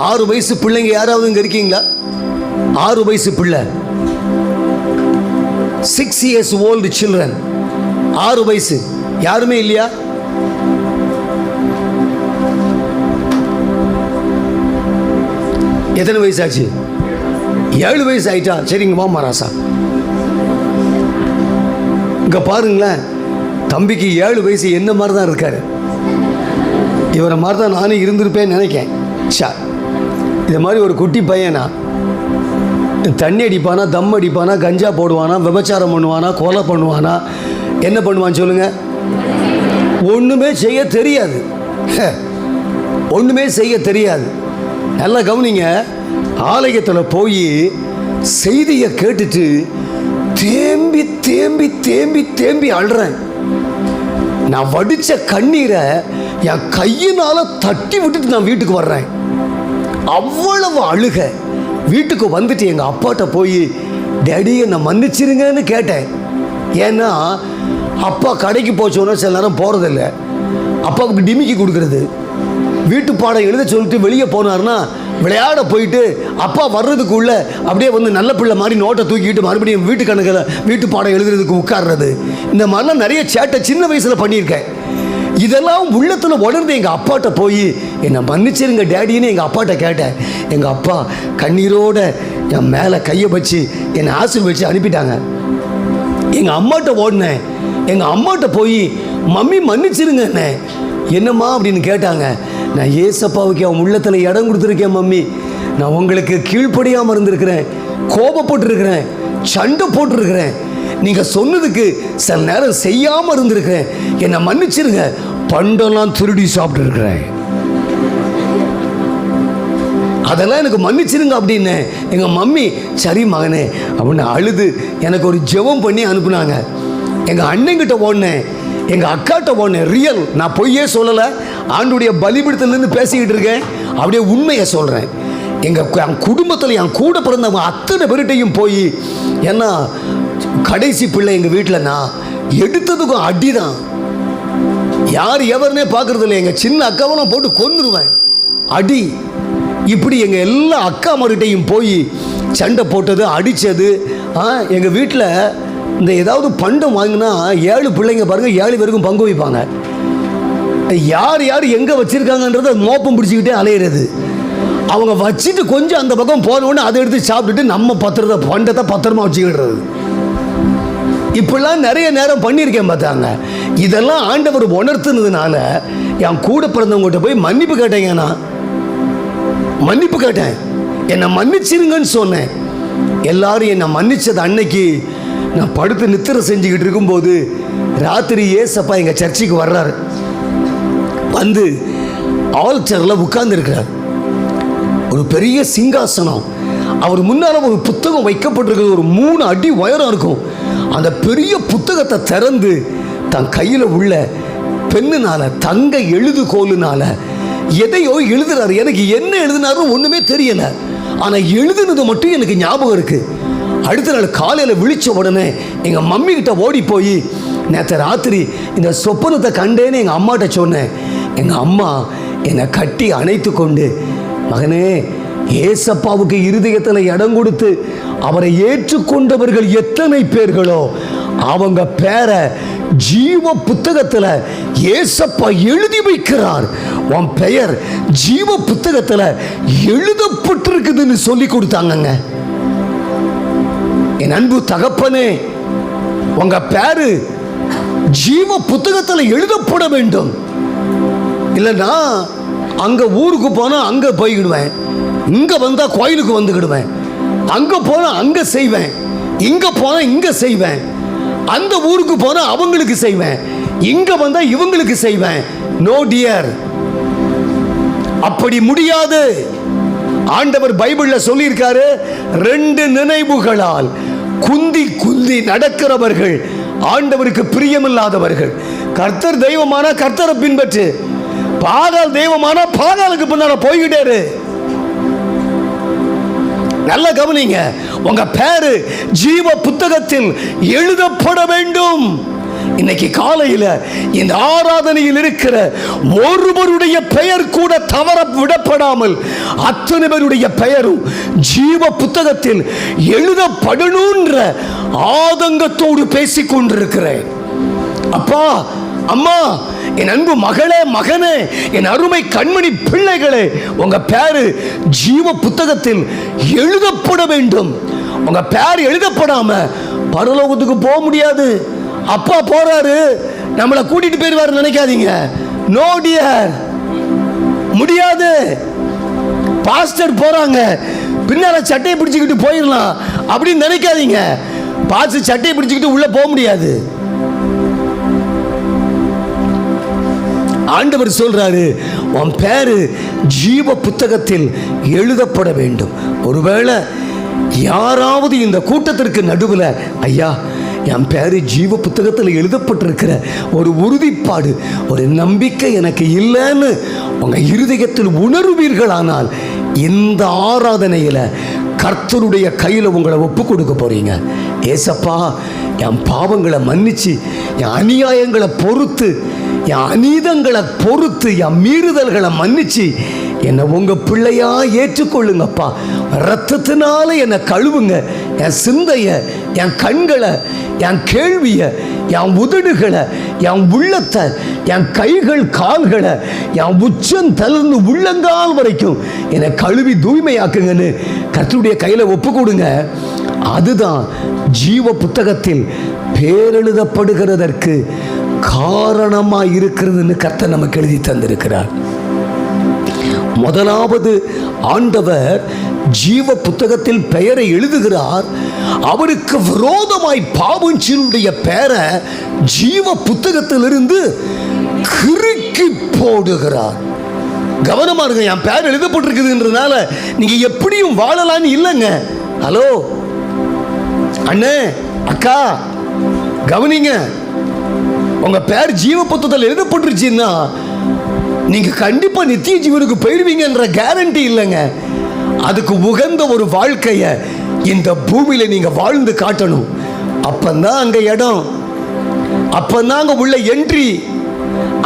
Speaker 2: 6 வயசு பிள்ளைங்க யாராவது இங்கே இருக்கீங்களா? 6 வயசு பிள்ளை, 6 years old children, 6 வயசு யாருமே இல்லையா? எத்தனை வயசு ஆச்சு? 7 வயசு ஆயிட்டா? சரிங்க, வாமா ராசா. இங்க பாருங்களேன், தம்பிக்கு 7 வயசு என்ன மாதிரி தான் இருக்காரு. இவரை மாதிரி தான் நானும் இருந்திருப்பேன்னு நினைக்கேன். இது மாதிரி ஒரு குட்டி பையனா தண்ணி அடிப்பானா, தம் அடிப்பானா, கஞ்சா போடுவானா, விபச்சாரம் பண்ணுவானா, கொலை பண்ணுவானா, என்ன பண்ணுவான்னு சொல்லுங்க? ஒன்றுமே செய்ய தெரியாது. ஒன்றுமே செய்ய தெரியாது. நல்லா கவனிங்க. ஆலயத்தில் போய் செய்தியை கேட்டுட்டு தேம்பி தேம்பி தேம்பி தேம்பி அழுறேன். நான் வடித்த கண்ணீரை என் கையினால் தட்டி விட்டுட்டு நான் வீட்டுக்கு வர்றேன். அவ்வளவு அழுக. வீட்டுக்கு வந்துட்டு எங்கள் அப்பாட்ட போய், டேடி என்னை மன்னிச்சிருங்கன்னு கேட்டேன். ஏன்னா அப்பா கடைக்கு போச்சோன்னா சில நேரம் போகிறதில்ல, அப்பாவுக்கு டிமிக்கி கொடுக்கறது. வீட்டு பாடம் எழுத சொல்லிட்டு வெளியே போனார்னா விளையாட போயிட்டு அப்பா வர்றதுக்குள்ள அப்படியே வந்து நல்ல பிள்ளை மாதிரி நோட்டை தூக்கிட்டு மறுபடியும் வீட்டு கணக்கில் வீட்டு பாடம் எழுதுறதுக்கு உட்கார்றது. இந்த மாதிரிலாம் நிறைய சேட்டை சின்ன வயசில் பண்ணியிருக்கேன். இதெல்லாம் உள்ளத்தில் உணர்ந்து எங்கள் அப்பாட்ட போய் என்னை மன்னிச்சிருங்க டேடின்னு எங்கள் அப்பாட்ட கேட்டேன். எங்கள் அப்பா கண்ணீரோடு என் மேலே கையை வச்சு என்னை ஆசீர்வதிச்சு அனுப்பிட்டாங்க. எங்கள் அம்மாட்ட ஓடினேன். எங்கள் அம்மாட்ட போய் மம்மி மன்னிச்சிருங்க என்னம்மா அப்படின்னு கேட்டாங்க. நான் ஏசப்பாவுக்கு அவன் உள்ளத்தில் இடம் கொடுத்துருக்கேன் மம்மி. நான் உங்களுக்கு கீழ்ப்படியாமல் இருந்திருக்கிறேன், கோபப்பட்டுருக்கிறேன், சண்டை போட்டிருக்கிறேன், நீங்கள் சொன்னதுக்கு சில நேரம் செய்யாமல் இருந்திருக்கிறேன், என்னை மன்னிச்சிருங்க. பண்டெல்லாம் திருடி சாப்பிட்டுருக்கிறேன், அதெல்லாம் எனக்கு மன்னிச்சிருங்க அப்படின்னு எங்கள் மம்மி சரி மகனே அப்படின்னு அழுது எனக்கு ஒரு ஜெபம் பண்ணி அனுப்புனாங்க. எங்கள் அண்ணங்கிட்ட ஓடினேன், எங்கள் அக்காட்ட ஓடினேன். ரியல், நான் பொய்யே சொல்லலை, ஆண்டுடைய பலிபீடத்திலேருந்து பேசிக்கிட்டு இருக்கேன், அப்படியே உண்மையை சொல்கிறேன். என் குடும்பத்தில் என் கூட பிறந்தவங்க அத்தனை பேர்கிட்டையும் போய், ஏன்னா கடைசி பிள்ளை எங்கள் வீட்டில், நான் எடுத்ததுக்கும் அடி தான், யார் எவருனே பார்க்குறது இல்லை. எங்கள் சின்ன அக்காவெல்லாம் போட்டு கொன்னுருவேன், அடி. இப்படி எங்கள் எல்லா அக்கா மார்கிட்டையும் போய் சண்டை போட்டது, அடித்தது. எங்கள் வீட்டில் இந்த ஏதாவது பண்டம் வாங்கினா 7 பிள்ளைங்க பாருங்கள், 7 பேருக்கும் பங்கு வைப்பாங்க. யார் யார் எங்கே வச்சுருக்காங்கன்றதை மோப்பம் பிடிச்சிக்கிட்டே அலையிறது. அவங்க வச்சுட்டு கொஞ்சம் அந்த பக்கம் போனோடனே அதை எடுத்து சாப்பிட்டுட்டு நம்ம பண்டத்தை பத்திரமா வச்சுக்கிடுறது. இப்படிலாம் நிறைய நேரம் பண்ணியிருக்கேன் பார்த்தாங்க. இதெல்லாம் ஆண்டவர் உணர்த்துனதுனால என் கூட பிறந்தவங்ககிட்ட போய் மன்னிப்பு கேட்டேங்க. நான் மன்னிப்பு கேட்டேன், என்னை மன்னிச்சிருங்கன்னு சொன்னேன். எல்லாரும் என்னை மன்னிச்சது அன்னைக்கு நான் படுத்து நித்திரை செஞ்சுக்கிட்டு இருக்கும்போது ராத்திரி ஏசப்பா எங்கள் சர்ச்சுக்கு வர்றாரு. வந்து ஆல்டரில் உட்கார்ந்துருக்கிறார். ஒரு பெரிய சிங்காசனம், அவர் முன்னால் ஒரு புத்தகம் வைக்கப்பட்டிருக்கிறது, ஒரு 3 அடி உயரம் இருக்கும். அந்த பெரிய புத்தகத்தை திறந்து தன் கையில் உள்ள பெண்ணுனால, தங்க எழுதுகோலுனால எதையோ எழுதுறாரு. எனக்கு என்ன எழுதினாரும் ஒன்றுமே தெரியல, ஆனால் எழுதுனது மட்டும் எனக்கு ஞாபகம் இருக்குது. அடுத்த நாள் காலையில் விழிச்ச உடனே எங்கள் மம்மி கிட்ட ஓடி போய் நேற்று ராத்திரி இந்த சொப்பனத்தை கண்டேன்னு எங்கள் அம்மாட்ட சொன்னேன். எங்கள் அம்மா என்னை கட்டி அணைத்து கொண்டு, மகனே, ஏசப்பாவுக்கு இருதயத்தில் இடம் கொடுத்து அவரை ஏற்றுக்கொண்டவர்கள் எத்தனை பேர்களோ அவங்க பேரை ஜீவ புத்தகத்தில் ஏசப்பா எழுதி வைக்கிறார், உன் பெயர் ஜீவ புத்தகத்தில் எழுதப்பட்டிருக்குதுன்னு சொல்லி கொடுத்தாங்கங்க. என் அன்பு தகப்பனே, உங்க பேரு ஜீவ புத்தகத்தில் எழுதப்பட வேண்டும். இல்லைன்னா அங்கே ஊருக்கு போனால் அங்கே போய்கிடுவேன், இங்கே வந்தால் கோயிலுக்கு வந்துக்கிடுவேன், அங்கே போனால் அங்கே செய்வேன், இங்கே போனால் இங்கே செய்வேன், அந்த ஊருக்கு போனால் அவங்களுக்கு செய்வேன், இங்கே வந்தால் இவங்களுக்கு செய்வேன். நோ டியர், அப்படி முடியாது. ஆண்டவர் பைபிளில் சொல்லியிருக்காரு, 2 நினைவுகளால் குந்தி குந்தி நடக்கிறவர்கள் ஆண்டவருக்கு பிரியமில்லாதவர்கள். கர்த்தர் தெய்வமான கர்த்தரை பின்பற்று, பாகால் தெய்வமான பாகாலுக்கு பின்னால போய்கிட்டே. நல்ல கவனிங்க, உங்க பேரு ஜீவ புத்தகத்தில் எழுதப்பட வேண்டும். இன்னைக்கு காலையில் இந்த ஆராதனையில் இருக்கிற ஒருவருடைய பெயர் கூட தவற விடப்படாமல் அத்தனை பேருடைய பெயரும் ஜீவ புத்தகத்தில் எழுதப்படணும்ன்ற ஆதங்கத்தோடு பேசிக் கொண்டிருக்கிறேன். அப்பா, அம்மா, என் அன்பு மகளே, மகனே, என் அருமை கண்மணி பிள்ளைகளே, உங்க பேரு ஜீவ புத்தகத்தில் எழுதப்பட வேண்டும். உங்க பேர் எழுதப்படாம பரலோகத்துக்கு போக முடியாது. அப்பா போறாரு, நம்மளை கூட்டிட்டு போயிருவாரு நினைக்காதீங்க. நோ டியர், முடியாது. பாஸ்டர் போறாங்க, பின்னால சட்டையை பிடிச்சுக்கிட்டு போயிடலாம் அப்படின்னு நினைக்காதீங்க. பாஸ்டர் சட்டையை பிடிச்சுக்கிட்டு உள்ள போக முடியாது. ஆண்டவர் சொல்றாரு, உன் பேரு ஜீவ புத்தகத்தில் எழுதப்பட வேண்டும். ஒருவேளை யாராவது இந்த கூட்டத்திற்கு நடுவில், ஐயா, என் பேரு ஜீவ புத்தகத்தில் எழுதப்பட்டிருக்கிற ஒரு உறுதிப்பாடு, ஒரு நம்பிக்கை எனக்கு இல்லைன்னு உங்க இருதயத்தில் உணர்வீர்களானால் இந்த ஆராதனையில் கர்த்தருடைய கையில் உங்களை ஒப்பு கொடுக்க போறீங்க. ஏசப்பா, என் பாவங்களை மன்னிச்சு, என் அநியாயங்களை பொறுத்து, என் அநீதங்களை பொறுத்து, என் மீறுதல்களை மன்னிச்சு என்னை உங்க பிள்ளையா ஏற்றுக்கொள்ளுங்கப்பா. ரத்தத்தினால என்னை கழுவுங்க. என் சிந்தைய, என் கண்களை, என் கேள்வியை, என் உதடுகளை, என் உள்ளத்தை, என் கைகள் கால்களை, என் உச்சம் தளர்ந்து உள்ளங்கால் வரைக்கும் என்னை கழுவி தூய்மையாக்குங்கன்னு கர்த்தருடைய கையில் ஒப்பு கொடுங்க. அதுதான் ஜீவ புத்தகத்தில் பேரெழுதப்படுகிறதற்கு காரணமாக இருக்கிறதுன்னு கர்த்தர் நமக்கு எழுதி தந்திருக்கிறார். முதலாவது ஆண்டவர் ஜீவ புத்தகத்தில் பெயரை எழுதுகிறார். அவருக்கு விரோதமாய் பாவஞ்சீனுடைய பெயரை ஜீவ புத்தகத்திலிருந்து கிறுக்கி போடுகிறார். கவனமா இருங்க. என் பெயர் எழுதப்பட்டிருக்குதுன்றதுனால நீங்க எப்படியும் வாழலான்னு இல்லைங்க. ஹலோ அண்ணே, அக்கா, கவனிங்க. உங்க பெயர் ஜீவ புத்தகத்தில் எழுதப்பட்டிருச்சுன்னா நீங்க கண்டிப்பா நித்திய ஜீவனுக்கு போயிடுவீங்கன்ற கேரண்டி இல்லைங்க. அதுக்கு உகந்த ஒரு வாழ்க்கையை இந்த பூமியில நீங்க வாழ்ந்து காட்டணும். அப்பந்தான் அங்க இடம், அப்பந்தான் அங்க உள்ள என்ட்ரி,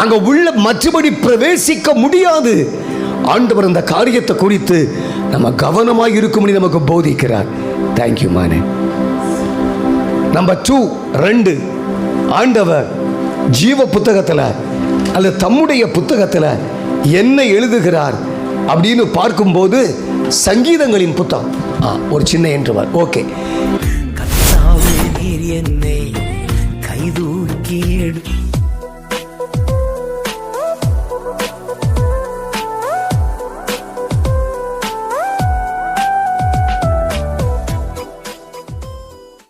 Speaker 2: அங்க உள்ள மற்றபடி பிரவேசிக்க முடியாது. ஆண்டவர் அந்த காரியத்தை குறித்து நம்ம கவனமாக இருக்கும்படி நமக்கு போதிக்கிறார். தேங்க்யூ மானே. நம்பர் 2, ஆண்டவர் ஜீவ புத்தகத்தில் அல்லது தம்முடைய புத்தகத்தில் என்ன எழுதுகிறார் அப்படின்னு பார்க்கும்போது சங்கீதங்களின் புத்தகம் ஒரு சின்ன என்றுவார். ஓகே,